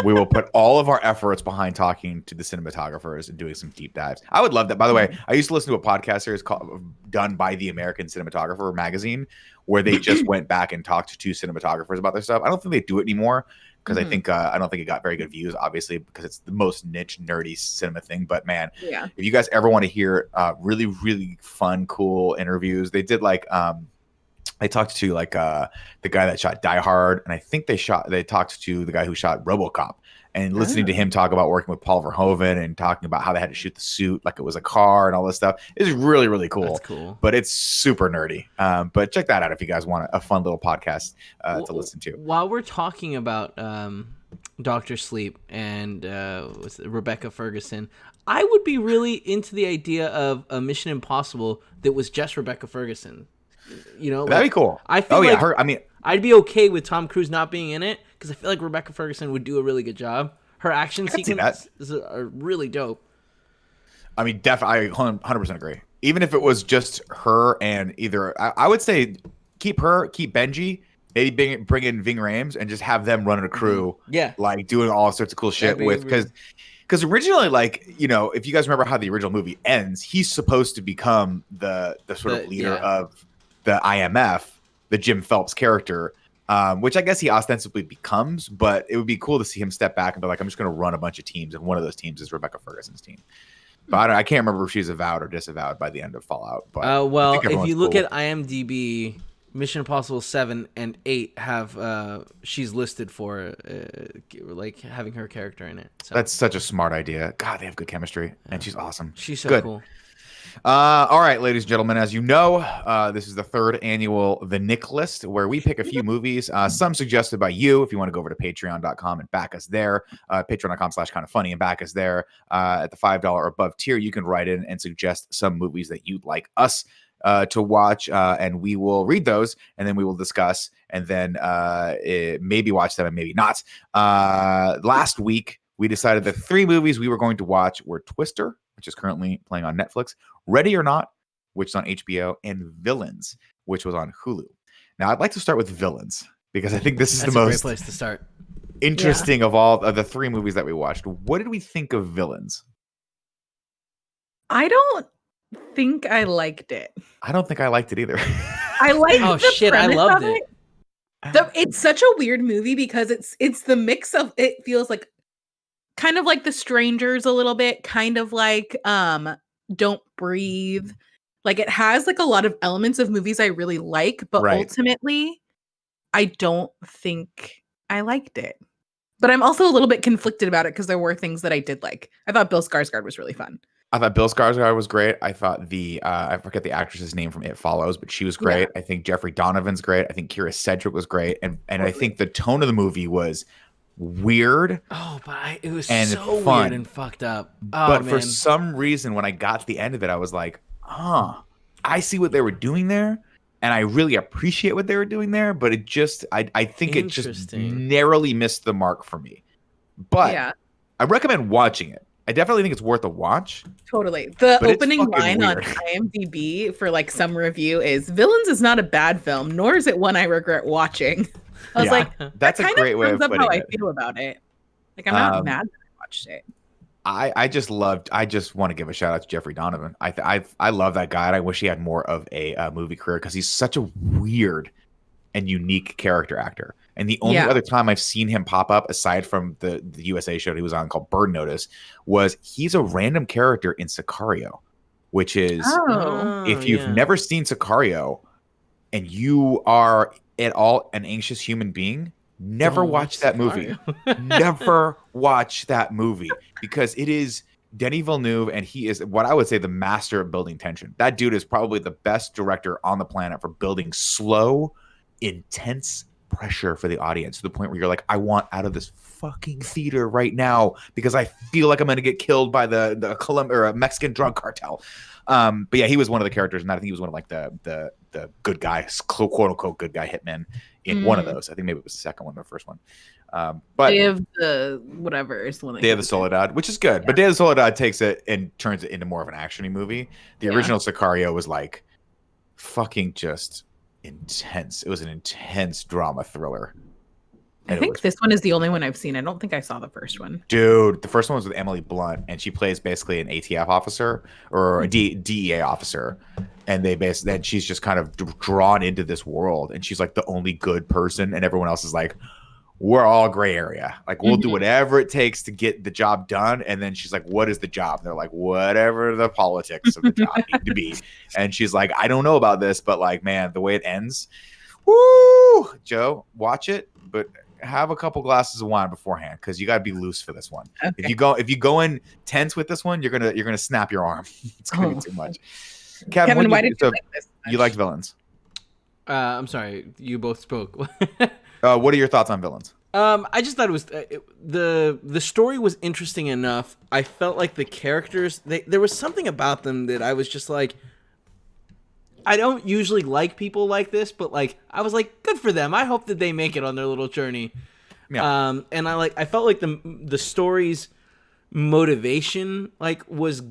We will put all of our efforts behind talking to the cinematographers and doing some deep dives. I would love that. By the way, I used to listen to a podcast series done by the American Cinematographer magazine, where they just went back and talked to cinematographers about their stuff. I don't think they do it anymore. Because I don't think it got very good views, obviously, because it's the most niche, nerdy cinema thing. But man, if you guys ever want to hear really, really fun, cool interviews, they did like I talked to like the guy that shot Die Hard, and I think they talked to the guy who shot RoboCop, and listening to him talk about working with Paul Verhoeven and talking about how they had to shoot the suit like it was a car and all this stuff is really, really cool. That's cool. But it's super nerdy. But check that out if you guys want a fun little podcast to listen to. While we're talking about Dr. Sleep and Rebecca Ferguson, I would be really into the idea of a Mission Impossible that was just Rebecca Ferguson. You know, that'd be cool. I feel I'd be okay with Tom Cruise not being in it because I feel like Rebecca Ferguson would do a really good job. Her action sequences are really dope. I mean, definitely, I 100% agree. Even if it was just her and I would say keep Benji, maybe bring in Ving Rhames and just have them running a crew. Yeah, like doing all sorts of cool shit because originally, like, you know, if you guys remember how the original movie ends, he's supposed to become the sort of leader of the IMF, the Jim Phelps character, which I guess he ostensibly becomes, but it would be cool to see him step back and be like, I'm just going to run a bunch of teams, and one of those teams is Rebecca Ferguson's team. But I can't remember if she's avowed or disavowed by the end of Fallout. But well, if you look at IMDb, Mission Impossible 7 and 8 have she's listed for like having her character in it. So. That's such a smart idea. God, they have good chemistry, and she's awesome. She's so cool. All right, ladies and gentlemen, as you know, this is the 3rd annual The Nick List, where we pick a few movies, some suggested by you. If you want to go over to patreon.com and back us there, patreon.com/kindoffunny and back us there at the $5 or above tier, you can write in and suggest some movies that you'd like us to watch, and we will read those, and then we will discuss, and then maybe watch them and maybe not. Last week, we decided the 3 movies we were going to watch were Twister, which is currently playing on Netflix, Ready or Not, which is on HBO, and Villains, which was on Hulu. Now, I'd like to start with Villains, because I think this is the most great place to start. Interesting of all of the 3 movies that we watched. What did we think of Villains? I don't think I liked it. I don't think I liked it either. I liked I loved it. It's such a weird movie because it's the mix of, it feels like kind of like The Strangers a little bit, kind of like Don't Breathe, Like it has like a lot of elements of movies I really like, but Right. ultimately I don't think I liked it. But I'm also a little bit conflicted about it because there were things that I did like. I thought Bill Skarsgård was really fun. I thought Bill Skarsgård was great. I thought the I forget the actress's name from It Follows, but she was great. Yeah. I think Jeffrey Donovan's great. I think Kira Sedgwick was great, and I Totally. think the tone of the movie was weird. Oh, but it was and so fun. weird and fucked up. Oh, But man. for some reason, when I got to the end of it, I was like, I see what they were doing there. And I really appreciate what they were doing there. But it just, I think it just Interesting. narrowly missed the mark for me. But Yeah, I recommend watching it. I definitely think it's worth a watch. totally. The But it's opening fucking line on weird. IMDb for like some review is "Villains is not a bad film, nor is it one I regret watching." I was Yeah, like, that's that a great way of sums up putting how I it. feel about it. Like I'm not Um, mad that I watched it. I just want to give a shout out to Jeffrey Donovan. I love that guy, and I wish he had more of a movie career because he's such a weird and unique character actor. And the only Yeah. other time I've seen him pop up, aside from the USA show he was on called Bird Notice, was he's a random character in Sicario, which is Oh, if you've never seen Sicario and you are at all an anxious human being, never Don't watch that movie. Never watch that movie because it is Denis Villeneuve, and he is what I would say the master of building tension. That dude is probably the best director on the planet for building slow, intense pressure for the audience to the point where you're like, I want out of this fucking theater right now because I feel like I'm going to get killed by the Colombian or a Mexican drug cartel. But yeah, he was one of the characters, and I think he was one of like the good guys, quote unquote good guy hitmen in one of those. I think maybe it was the second one or the first one. But Day of the whatever is the one. Day of the Soledad, which is good, but Day of the Soledad takes it and turns it into more of an action-y movie. The original Sicario was like fucking just intense. It was an intense drama thriller. I think this one is the only one I've seen. I don't think I saw the first one. Dude, the first one was with Emily Blunt, and she plays basically an ATF officer or a DEA officer. And then she's just kind of drawn into this world, and she's like the only good person, and everyone else is like, we're all gray area. Like, we'll do whatever it takes to get the job done. And then she's like, what is the job? And they're like, whatever the politics of the job need to be. And she's like, I don't know about this, but like, man, the way it ends, woo! Joe, watch it, but have a couple glasses of wine beforehand because you got to be loose for this one. Okay. If you go in tense with this one, you're gonna snap your arm. It's gonna be too much. Kevin, why did you like this? You like Villains? I'm sorry, you both spoke. What are your thoughts on Villains? I just thought it was the story was interesting enough. I felt like the characters, there was something about them that I was just like, I don't usually like people like this, but like I was like, good for them. I hope that they make it on their little journey. Yeah. And I felt like the story's motivation like was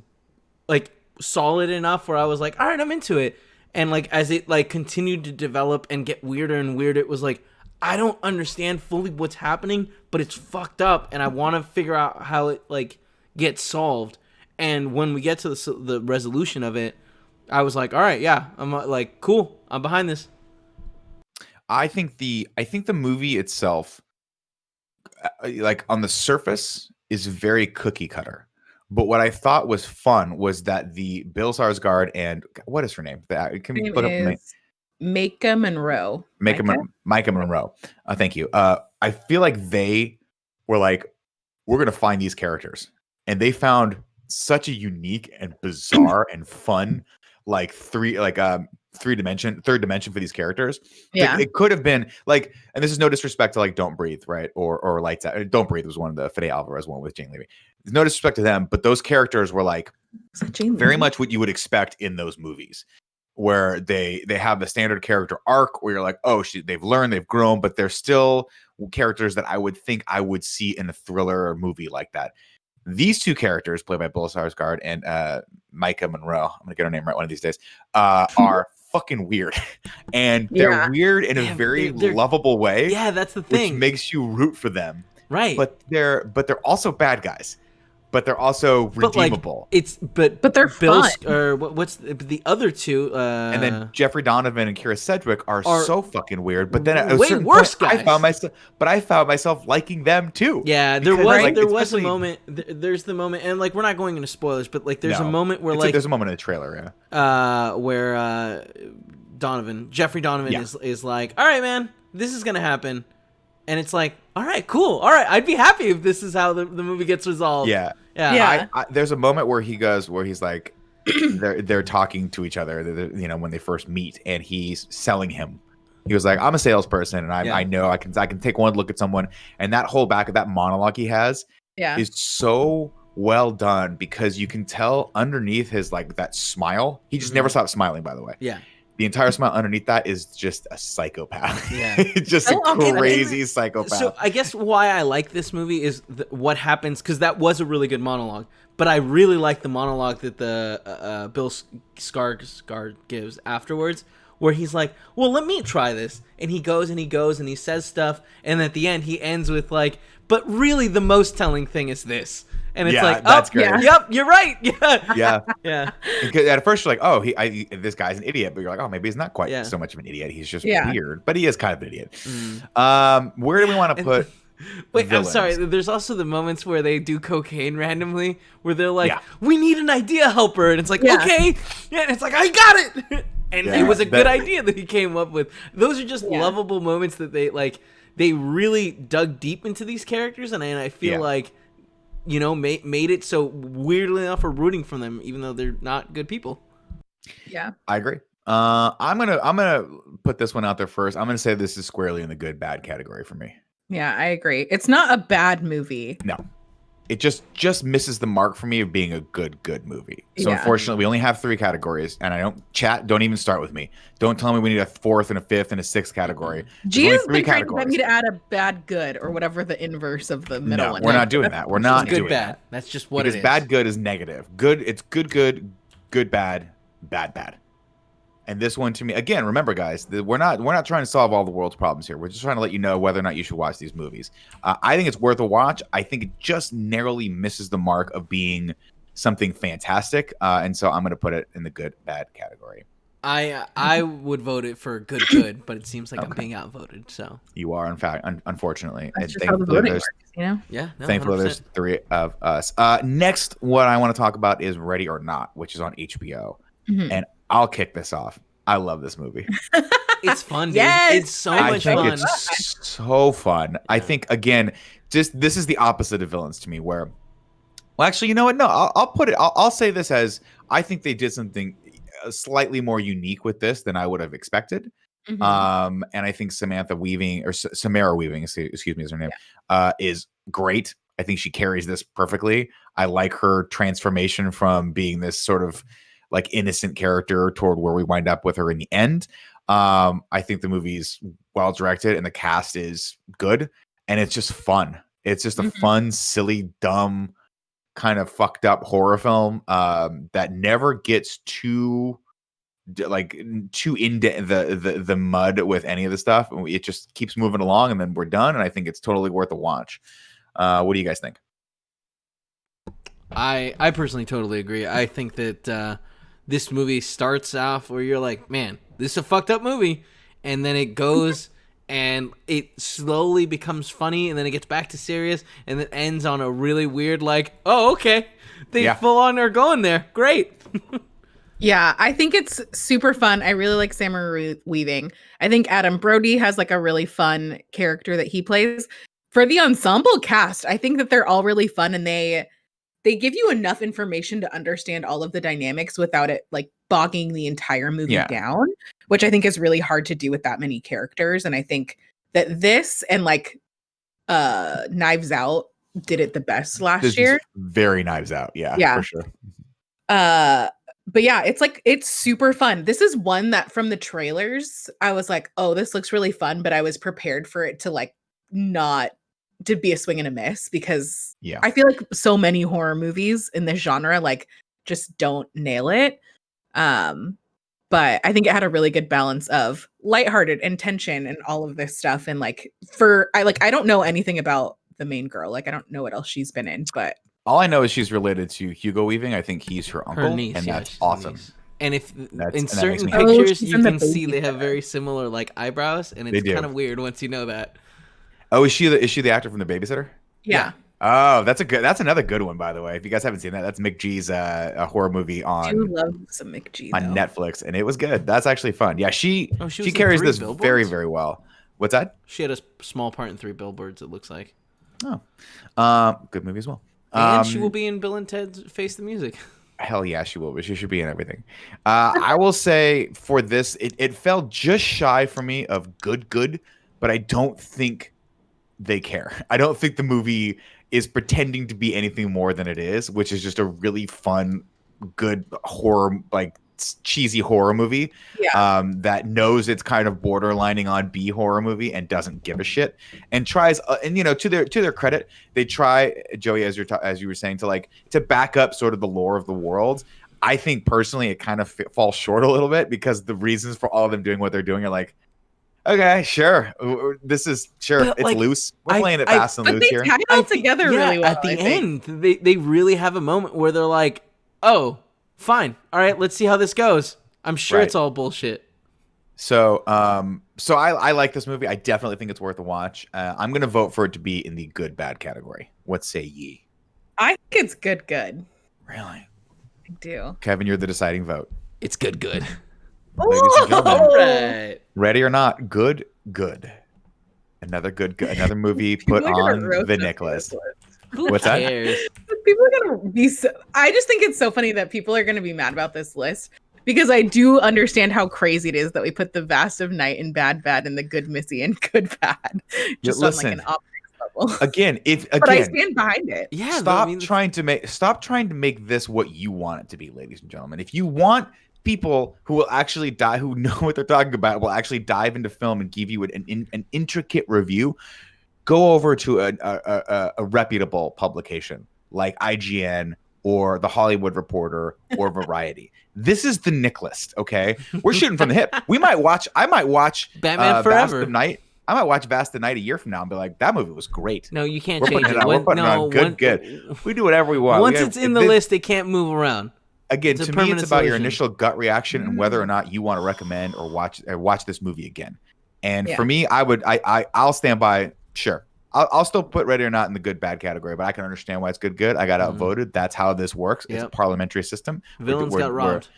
like solid enough where I was like, all right, I'm into it. And like as it like continued to develop and get weirder and weirder, it was like, I don't understand fully what's happening, but it's fucked up, and I want to figure out how it like gets solved. And when we get to the resolution of it, I was like, all right, yeah, I'm like, cool, I'm behind this. I think the movie itself, like on the surface, is very cookie cutter. But what I thought was fun was that the Bill Skarsgård and what is her name? Can we put up the name? Micah Monroe. Micah Monroe. Thank you. I feel like they were like, we're gonna find these characters, and they found such a unique and bizarre and fun third dimension for these characters. Yeah, it could have been like, and this is no disrespect to like Don't Breathe, right? Or Lights Out. Don't Breathe was one of the Fede Alvarez one with Jane Levy. There's no disrespect to them, but those characters were like very much what you would expect in those movies, where they have the standard character arc where you're like, oh, they've learned, they've grown, but they're still characters that I would think I would see in a thriller or movie like that. These two characters, played by Bill Skarsgård and Micah Monroe, I'm gonna get her name right one of these days, are fucking weird, and they're weird in a very lovable way. Yeah, that's the thing, which makes you root for them. Right. But they're also bad guys. but they're also But like redeemable. But they're fun. Or what's the other two? And then Jeffrey Donovan and Kira Sedgwick are so fucking weird. But then at a way certain worse point, guys. I found myself liking them too. Yeah, Because, there was a especially- moment. There's the moment, and like we're not going into spoilers, but like there's a moment where there's a moment in the trailer, where Jeffrey Donovan is like, all right, man, this is gonna happen, and it's like, all right, cool, all right, I'd be happy if this is how the movie gets resolved. Yeah. There's a moment where he's like, they're talking to each other, when they first meet, and he's selling him. He was like, I'm a salesperson, and I know I can take one look at someone, and that whole back of that monologue he has is so well done because you can tell underneath his like that smile, he just never stops smiling. By the way, the entire smile underneath that is just a psychopath. Yeah, just a crazy psychopath. So I guess why I like this movie is what happens, because that was a really good monologue. But I really like the monologue that the Bill Skarsgård gives afterwards, where he's like, well, let me try this. And he goes and he says stuff. And at the end, he ends with like, but really the most telling thing is this. And it's like, that's great. Yep, you're right. Yeah. Yeah. Because at first you're like, oh, this guy's an idiot. But you're like, oh, maybe he's not quite so much of an idiot. He's just weird. But he is kind of an idiot. Where do we want to put... Wait, villains? I'm sorry. There's also the moments where they do cocaine randomly, where they're like, we need an idea helper. And it's like, okay. Yeah, and it's like, I got it. And it was a good idea that he came up with. Those are just lovable moments that they really dug deep into these characters. And I feel like, made it so weirdly enough we're rooting for them, even though they're not good people. Yeah. I agree. I'm gonna put this one out there first. I'm gonna say this is squarely in the good bad category for me. Yeah, I agree. It's not a bad movie. No. It just misses the mark for me of being a good movie. So unfortunately, we only have 3 categories, and don't even start with me. Don't tell me we need a 4th and a 5th and a 6th category. Gia's been trying to get me to add a bad good or whatever the inverse of the middle one. No, we're not doing that. We're not doing good bad. That. That's just what it is. Because bad good is negative. Good, it's good, bad, bad. And this one, to me, again, remember, guys, we're not trying to solve all the world's problems here. We're just trying to let you know whether or not you should watch these movies. I think it's worth a watch. I think it just narrowly misses the mark of being something fantastic, and so I'm going to put it in the good bad category. I would vote it for good, but it seems like I'm being outvoted. So you are, in fact, unfortunately. That's just how the voting works, Yeah. No, thankfully, 100%. there's 3 of us. Next, what I want to talk about is Ready or Not, which is on HBO, and I'll kick this off. I love this movie. It's fun, dude. Yes! It's so much fun. It's so fun. I think, again, just this is the opposite of Villains to me, where, well, actually, you know what? No, I'll put it. I'll say this as I think they did something slightly more unique with this than I would have expected. And I think Samara Weaving, excuse me, is her name, is great. I think she carries this perfectly. I like her transformation from being this sort of like innocent character toward where we wind up with her in the end. I think the movie's well directed and the cast is good, and it's just fun. It's just a fun, silly, dumb, kind of fucked up horror film that never gets too into the mud with any of the stuff. It just keeps moving along, and then we're done. And I think it's totally worth a watch. What do you guys think? I personally totally agree. I think that this movie starts off where you're like, man, this is a fucked up movie, and then it goes and it slowly becomes funny, and then it gets back to serious, and then ends on a really weird, like, oh, okay, they full on are going there, great. Yeah, I think it's super fun. I really like Samara Weaving. I think Adam Brody has like a really fun character that he plays. For the ensemble cast, I think that they're all really fun, and they give you enough information to understand all of the dynamics without it like bogging the entire movie down, which I think is really hard to do with that many characters. And I think that this and like Knives Out did it the best last year. Very Knives Out. Yeah, for sure. But yeah, it's super fun. This is one that from the trailers, I was like, oh, this looks really fun, but I was prepared for it to like not to be a swing and a miss, because I feel like so many horror movies in this genre like just don't nail it. But I think it had a really good balance of lighthearted and tension and all of this stuff. And like I don't know anything about the main girl. Like I don't know what else she's been in, but All I know is she's related to Hugo Weaving. I think he's her uncle, Her niece, and yeah, that's she's a awesome. niece. And if And in that makes certain me happy. pictures she's you in the can see they have babysitter. very similar like eyebrows, and They it's do. kind of weird once you know that. Oh, is she the actor from The Babysitter? Yeah. Oh, that's another good one, by the way. If you guys haven't seen that, that's Mick G's a horror movie I do on love some Mick G, though. Netflix, and it was good. That's actually fun. Yeah, she was in carries 3 this Billboards? very, very well. What's that? She had a small part in 3 Billboards. It looks like, Good movie as well. and she will be in Bill and Ted's Face the Music. Hell yeah, she will. But she should be in everything. I will say for this, it fell just shy for me of good, but I don't think they care. I don't think the movie is pretending to be anything more than it is, which is just a really fun, good horror, like cheesy horror movie. Yeah. That knows it's kind of borderlining on B horror movie and doesn't give a shit and tries. And to their credit, they try, Joey, as you were saying, to back up sort of the lore of the world. I think personally it kind of falls short a little bit because the reasons for all of them doing what they're doing are like, okay, sure. This is sure. But, it's like, loose. We're playing it fast and But loose they here. tie it all together really well. At the end, they really have a moment where they're like, "Oh, fine, all right, let's see how this goes." I'm sure Right. it's all bullshit. So, I like this movie. I definitely think it's worth a watch. I'm gonna vote for it to be in the good bad category. What say ye? I think it's good. Really, I do. Kevin? You're the deciding vote. It's good. Ladies and gentlemen, All right. ready or not, good. Another another movie put People are gonna on roast the us Nick for this list. list. Who What's that? cares? People are gonna be so. I just think it's so funny that people are gonna be mad about this list because I do understand how crazy it is that we put the Vast of Night and Bad and the Good Missy and Good Bad just on like listen. an optics level. Again, But I stand behind it. Yeah. stop trying to make this what you want it to be, ladies and gentlemen. If you want people who will actually who know what they're talking about, will actually dive into film and give you an intricate review, go over to a reputable publication like IGN or The Hollywood Reporter or Variety. This is the Nick list, okay? We're shooting from the hip. I might watch Batman Vast Forever. of Night. I might watch Vast of Night a year from now and be like, that movie was great. No, you can't We're change putting it. it on. We're putting it on good. We do whatever we want. Once it's in the list, it can't move around. Again, It's a to me, permanent it's about your solution. initial gut reaction and whether or not you want to recommend or watch this movie again. And Yeah. for me, I'll stand by. Sure, I'll still put Ready or Not in the good bad category, but I can understand why it's good. I got outvoted. That's how this works. It's a Yep. parliamentary system. Villains got robbed.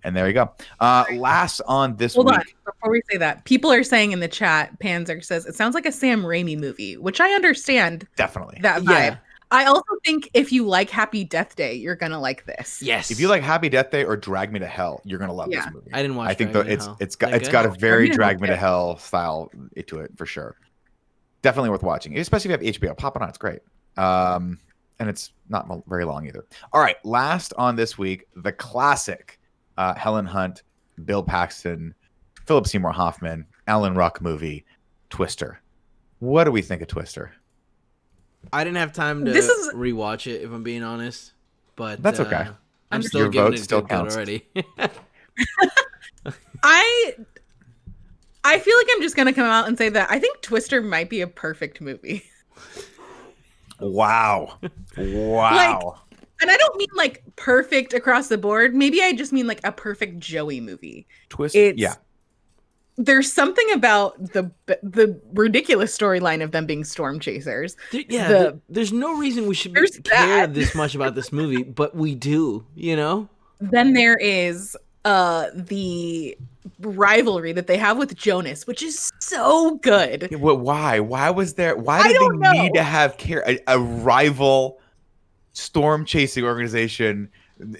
And there you go. Last on this Hold week. on. Before we say that, people are saying in the chat, Panzer says it sounds like a Sam Raimi movie, which I understand Definitely. that vibe. Yeah. I also think if you like Happy Death Day, you're gonna like this. Yes. If you like Happy Death Day or Drag Me to Hell, you're gonna love this Yeah. movie. I didn't watch. I think Drag Me to it's Hell. it's Is got that it's good? got a very Drag Me to Drag Me to Hell. Hell style to it for sure. Definitely worth watching, especially if you have HBO. Pop it on, it's great. And it's not very long either. All right, last on this week, the classic Helen Hunt, Bill Paxton, Philip Seymour Hoffman, Alan Ruck movie, Twister. What do we think of Twister? I didn't have time to This is- rewatch it, if I'm being honest. But That's okay. I'm Your still giving vote it still good counts. already. I feel like I'm just gonna come out and say that I think Twister might be a perfect movie. Wow. And I don't mean like perfect across the board. Maybe I just mean like a perfect Joey movie. Twister. Yeah. There's something about the ridiculous storyline of them being storm chasers. There's no reason we should There's care that. this much about this movie, but we do, you know? Then there is the rivalry that they have with Jonas, which is so good. Yeah, why? Why was there? Why I did don't they need know. to have a rival storm chasing organization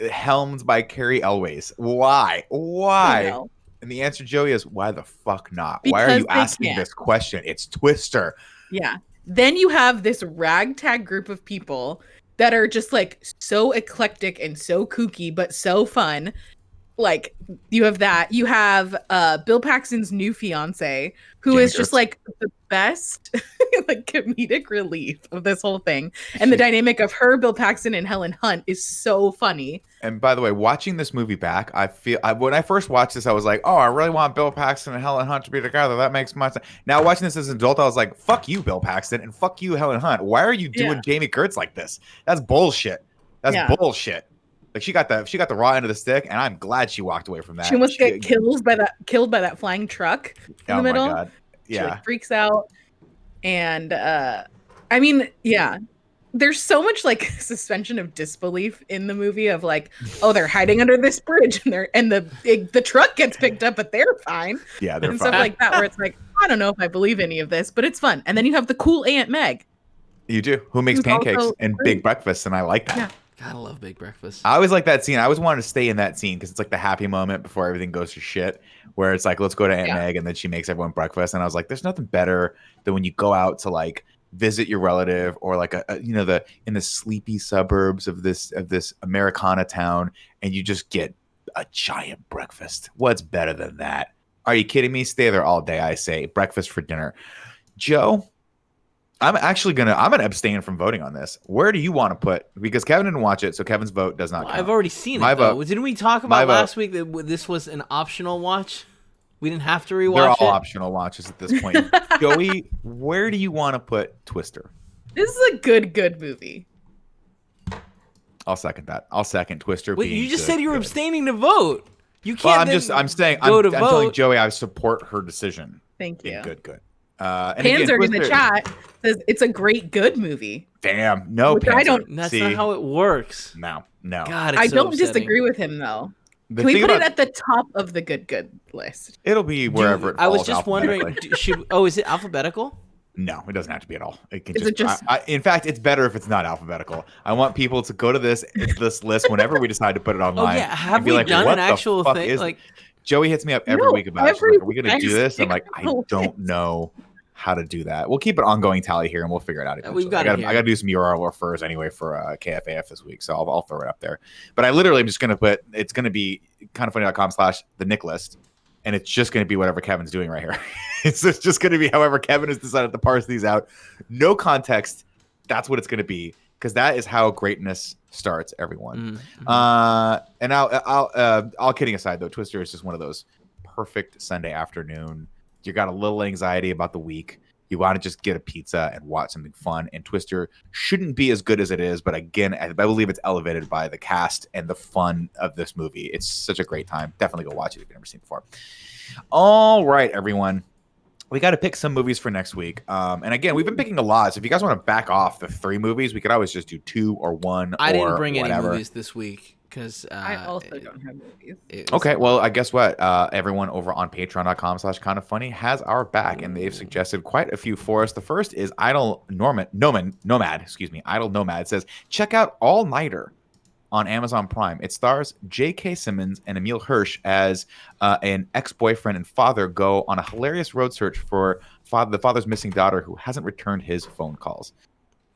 helmed by Carrie Elways? Why? I Why? know. And the answer, Joey, is why the fuck not? Why are Because you they asking can't. this question? It's Twister. Yeah. Then you have this ragtag group of people that are just like so eclectic and so kooky, but so fun. Like you have that. You have Bill Paxton's new fiance, who Jamie is just Gertz. like the best. like comedic relief of this whole thing. And the dynamic of her, Bill Paxton, and Helen Hunt is so funny. And by the way, watching this movie back, when I first watched this, I was like, oh, I really want Bill Paxton and Helen Hunt to be together. That makes my sense. Now watching this as an adult, I was like, fuck you, Bill Paxton, and fuck you, Helen Hunt. Why are you doing Jamie Kurtz like this? That's bullshit. That's bullshit. Like she got the raw end of the stick, and I'm glad she walked away from that. She almost get killed by that flying truck in the middle. My God. Yeah. She like freaks out. And I mean, yeah. There's so much like suspension of disbelief in the movie of like, oh, they're hiding under this bridge and the truck gets picked up, but they're fine. Yeah, they're and fine. Stuff like that, where it's like, I don't know if I believe any of this, but it's fun. And then you have the cool Aunt Meg. You do, who makes pancakes and big breakfasts, and I like that. Yeah. God, I love big breakfast. I always like that scene. I always wanted to stay in that scene because it's like the happy moment before everything goes to shit, where it's like, let's go to Aunt Meg, and then she makes everyone breakfast. And I was like, there's nothing better than when you go out to like visit your relative or like in the sleepy suburbs of this Americana town, and you just get a giant breakfast. What's better than that? Are you kidding me? Stay there all day, I say. Breakfast for dinner. Joe, I'm gonna abstain from voting on this. Where do you want to put? Because Kevin didn't watch it, so Kevin's vote does not count. I've already seen My it. Though. vote. Didn't we talk about last week that this was an optional watch? We didn't have to rewatch it. They're all optional watches at this point. Joey, where do you want to put Twister? This is a good movie. I'll second that. I'll second Twister. Wait, being you just good, said you were good. abstaining to vote. You can't. Well, I'm telling Joey I support her decision. Thank you. Good. Panzer in the chat says it's a great good movie. Damn, no, Which Panzer. I don't. That's not how it works. No. God, I it's don't so upsetting. disagree with him though. The Can we thing put it about- at the top of the good list? It'll be wherever it I was falls just wondering. alphabetically. Is it alphabetical? No, it doesn't have to be at all. It can Is it just- in fact, it's better if it's not alphabetical. I want people to go to this list whenever we decide to put it online. Oh yeah, have and be we like, done what an the actual fuck thing? is Like, Joey hits me up every week about it. She's like, are we going to do this? I'm like, I every don't know how to do that. We'll keep an ongoing tally here, and we'll figure it out. Eventually. We've got I it here. got to do some URL refers anyway for KFAF this week, so I'll throw it up there. But I literally am just going to put, it's going to be kindoffunny.com/the Nick list, and it's just going to be whatever Kevin's doing right here. It's just going to be however Kevin has decided to parse these out. No context. That's what it's going to be, because that is how greatness starts, everyone. mm-hmm. And I'll all kidding aside, though, Twister is just one of those perfect Sunday afternoon. You got a little anxiety about the week. You want to just get a pizza and watch something fun. And Twister shouldn't be as good as it is, but again, I believe it's elevated by the cast and the fun of this movie. It's such a great time. Definitely go watch it if you've never seen it before. All right, everyone. We got to pick some movies for next week. And again, we've been picking a lot. So if you guys want to back off the 3 movies, we could always just do 2 or 1. I didn't or bring whatever. any movies this week because I also don't have movies. Okay, well, I guess what? Everyone over on patreon.com/kindoffunny has our back, and they've suggested quite a few for us. The first is Idle Nomad says, check out All Nighter on Amazon Prime. It stars J.K. Simmons and Emile Hirsch as an ex-boyfriend and father go on a hilarious road search for the father's missing daughter who hasn't returned his phone calls.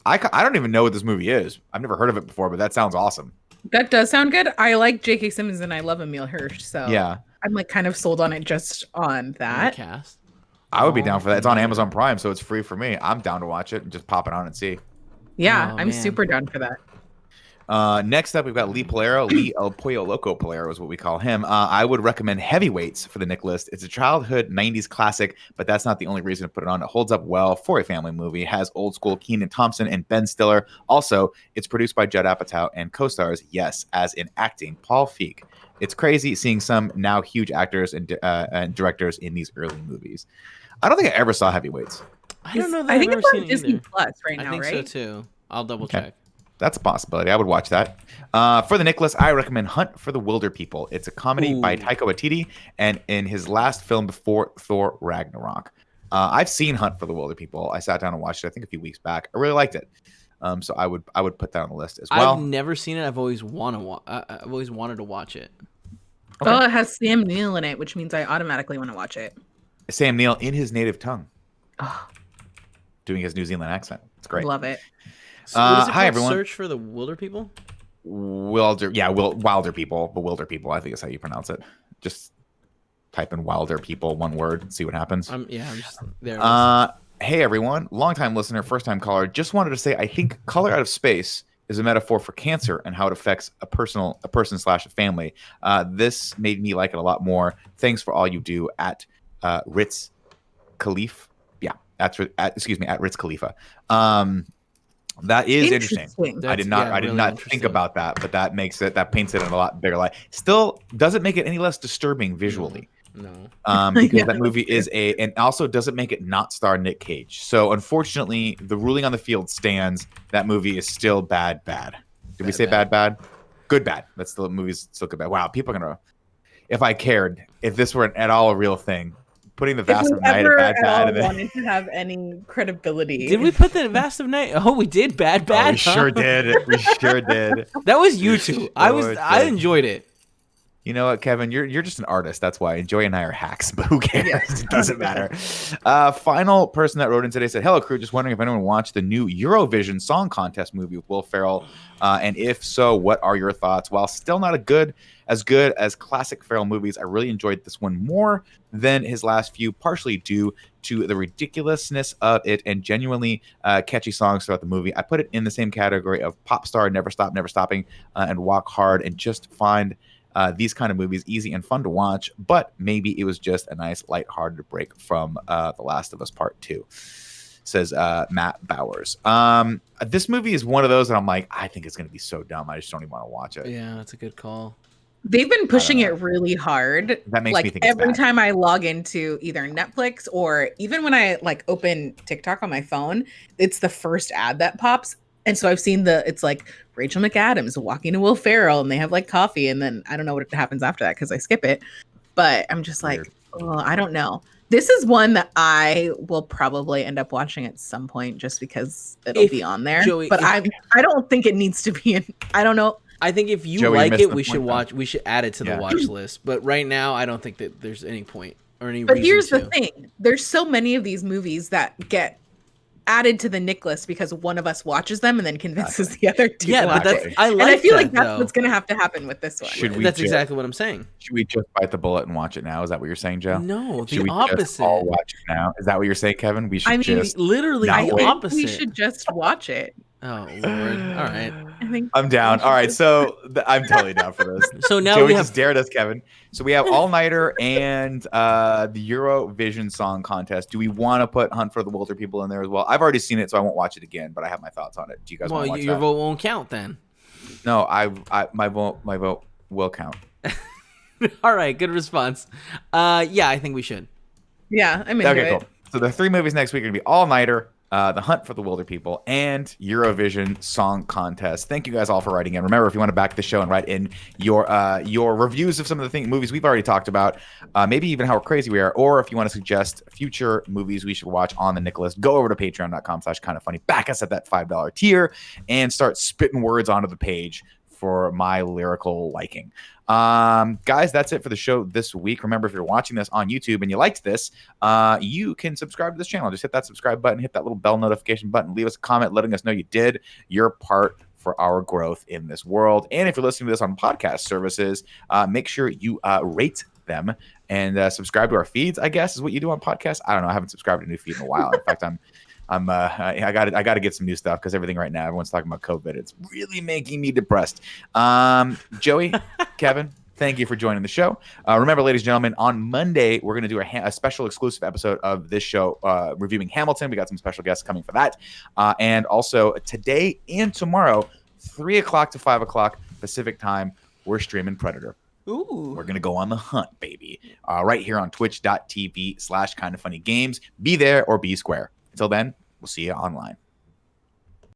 I don't even know what this movie is. I've never heard of it before, but that sounds awesome. That does sound good. I like J.K. Simmons and I love Emile Hirsch, so Yeah. I'm like kind of sold on it just on that. Cast. I would be down for that. It's on Amazon Prime, so it's free for me. I'm down to watch it and just pop it on and see. Yeah, Oh, I'm man. super down for that. Next up, we've got Lee Polero. Lee El Pollo Loco Polero is what we call him. I would recommend Heavyweights for the Nick list. It's a childhood 90s classic, but that's not the only reason to put it on. It holds up well for a family movie. It has old school Kenan Thompson and Ben Stiller. Also, it's produced by Judd Apatow and co-stars, yes, as in acting, Paul Feig. It's crazy seeing some now huge actors and directors in these early movies. I don't think I ever saw Heavyweights. I don't know that I think I've it's ever on seen it Disney either. Plus right I now, think right? so too. I'll double Okay. check. That's a possibility. I would watch that. For the Nicholas, I recommend Hunt for the Wilder People. It's a comedy by Taika Waititi, and in his last film before Thor Ragnarok. I've seen Hunt for the Wilder People. I sat down and watched it, I think, a few weeks back. I really liked it. So I would put that on the list as well. I've never seen it. I've always wanted to watch it. Okay. Oh, it has Sam Neill in it, which means I automatically want to watch it. Sam Neill in his native tongue, Oh, doing his New Zealand accent. It's great. love it. So what is it hi, called? everyone. Search for the Wilder People. Wilder People, Bewilder People, I think is how you pronounce it. Just type in Wilder People, one word, and see what happens. I'm just there. Hey everyone, longtime listener, first time caller. Just wanted to say I think color out of space is a metaphor for cancer and how it affects a person / a family. This made me like it a lot more. Thanks for all you do at Ritz Khalifa. Yeah, at Ritz Khalifa. That is interesting. I did not think about that, but that paints it in a lot bigger light. Still doesn't make it any less disturbing visually. No. Because that movie is and also doesn't make it not star Nick Cage. So unfortunately, the ruling on the field stands. That movie is still bad. Did we say bad? Good bad. That's the movie's still good bad. Wow, people are gonna. If I cared, if this were at all a real thing, putting the Vast of Night at bad and then wanted to have any credibility. Did we put the Vast of Night? Oh, we did bad. We sure did. We sure did. That was you two. I enjoyed it. You know what, Kevin? You're just an artist. That's why Joy and I are hacks, but who cares? It doesn't matter. Final person that wrote in today said, "Hello, crew. Just wondering if anyone watched the new Eurovision Song Contest movie with Will Ferrell, and if so, what are your thoughts? While still not as good as classic Ferrell movies, I really enjoyed this one more than his last few, partially due to the ridiculousness of it and genuinely catchy songs throughout the movie. I put it in the same category of Pop Star, Never Stop, Never Stopping, and Walk Hard, and just find." These kind of movies easy and fun to watch, but maybe it was just a nice lighthearted break from The Last of Us Part 2, says Matt Bowers. This movie is one of those that I'm like, I think it's going to be so dumb. I just don't even want to watch it. Yeah, that's a good call. They've been pushing it really hard. That makes me think every time I log into either Netflix or even when I open TikTok on my phone, it's the first ad that pops. And so I've seen it's like Rachel McAdams walking to Will Ferrell and they have coffee. And then I don't know what happens after that because I skip it. But I'm just like, oh, I don't know. This is one that I will probably end up watching at some point just because it'll be on there. Joey, but I don't think it needs to be in. I don't know. I think if you Joey, like it, we should watch. We should add it to the watch list. But right now, I don't think that there's any point or any reason. But here's the thing: there's so many of these movies that get added to the Nick list because one of us watches them and then convinces the other to watch it. I like. And I feel like that's what's going to have to happen with this one. That's exactly what I'm saying. Should we just bite the bullet and watch it now? Is that what you're saying, Joe? No, should the opposite. Just all watch it now? Is that what you're saying, Kevin? We should just literally the opposite. We should just watch it. Oh Lord! All right, I'm down. All right, so I'm totally down for this. So now Joey we have just dared us, Kevin. So we have All Nighter and the Eurovision Song Contest. Do we want to put Hunt for the Wilder People in there as well? I've already seen it, so I won't watch it again. But I have my thoughts on it. Do you guys want to watch your that? vote won't count then. No, my vote will count. All right, good response. Yeah, I think we should. Yeah, I'm into it. Cool. So the 3 movies next week are going to be All Nighter, The Hunt for the Wilder People, and Eurovision Song Contest. Thank you guys all for writing in. Remember, if you want to back the show and write in your reviews of some of the movies we've already talked about, maybe even how crazy we are, or if you want to suggest future movies we should watch on the Nick list, go over to patreon.com/kindoffunny, back us at that $5 tier, and start spitting words onto the page for my lyrical liking. Guys, that's it for the show this week. Remember, if you're watching this on YouTube and you liked this, you can subscribe to this channel. Just hit that subscribe button, hit that little bell notification button, leave us a comment letting us know you did your part for our growth in this world. And if you're listening to this on podcast services, make sure you rate them and subscribe to our feeds, I guess is what you do on podcasts. I don't know. I haven't subscribed to a new feed in a while. In fact, I got to get some new stuff because everything right now, everyone's talking about COVID. It's really making me depressed. Joey, Kevin, thank you for joining the show. Remember, ladies and gentlemen, on Monday, we're going to do a special exclusive episode of this show reviewing Hamilton. We got some special guests coming for that. And also today and tomorrow, 3 o'clock to 5 o'clock Pacific time, we're streaming Predator. Ooh. We're going to go on the hunt, baby. Right here on twitch.tv/kindoffunnygames. Be there or be square. Until then, we'll see you online.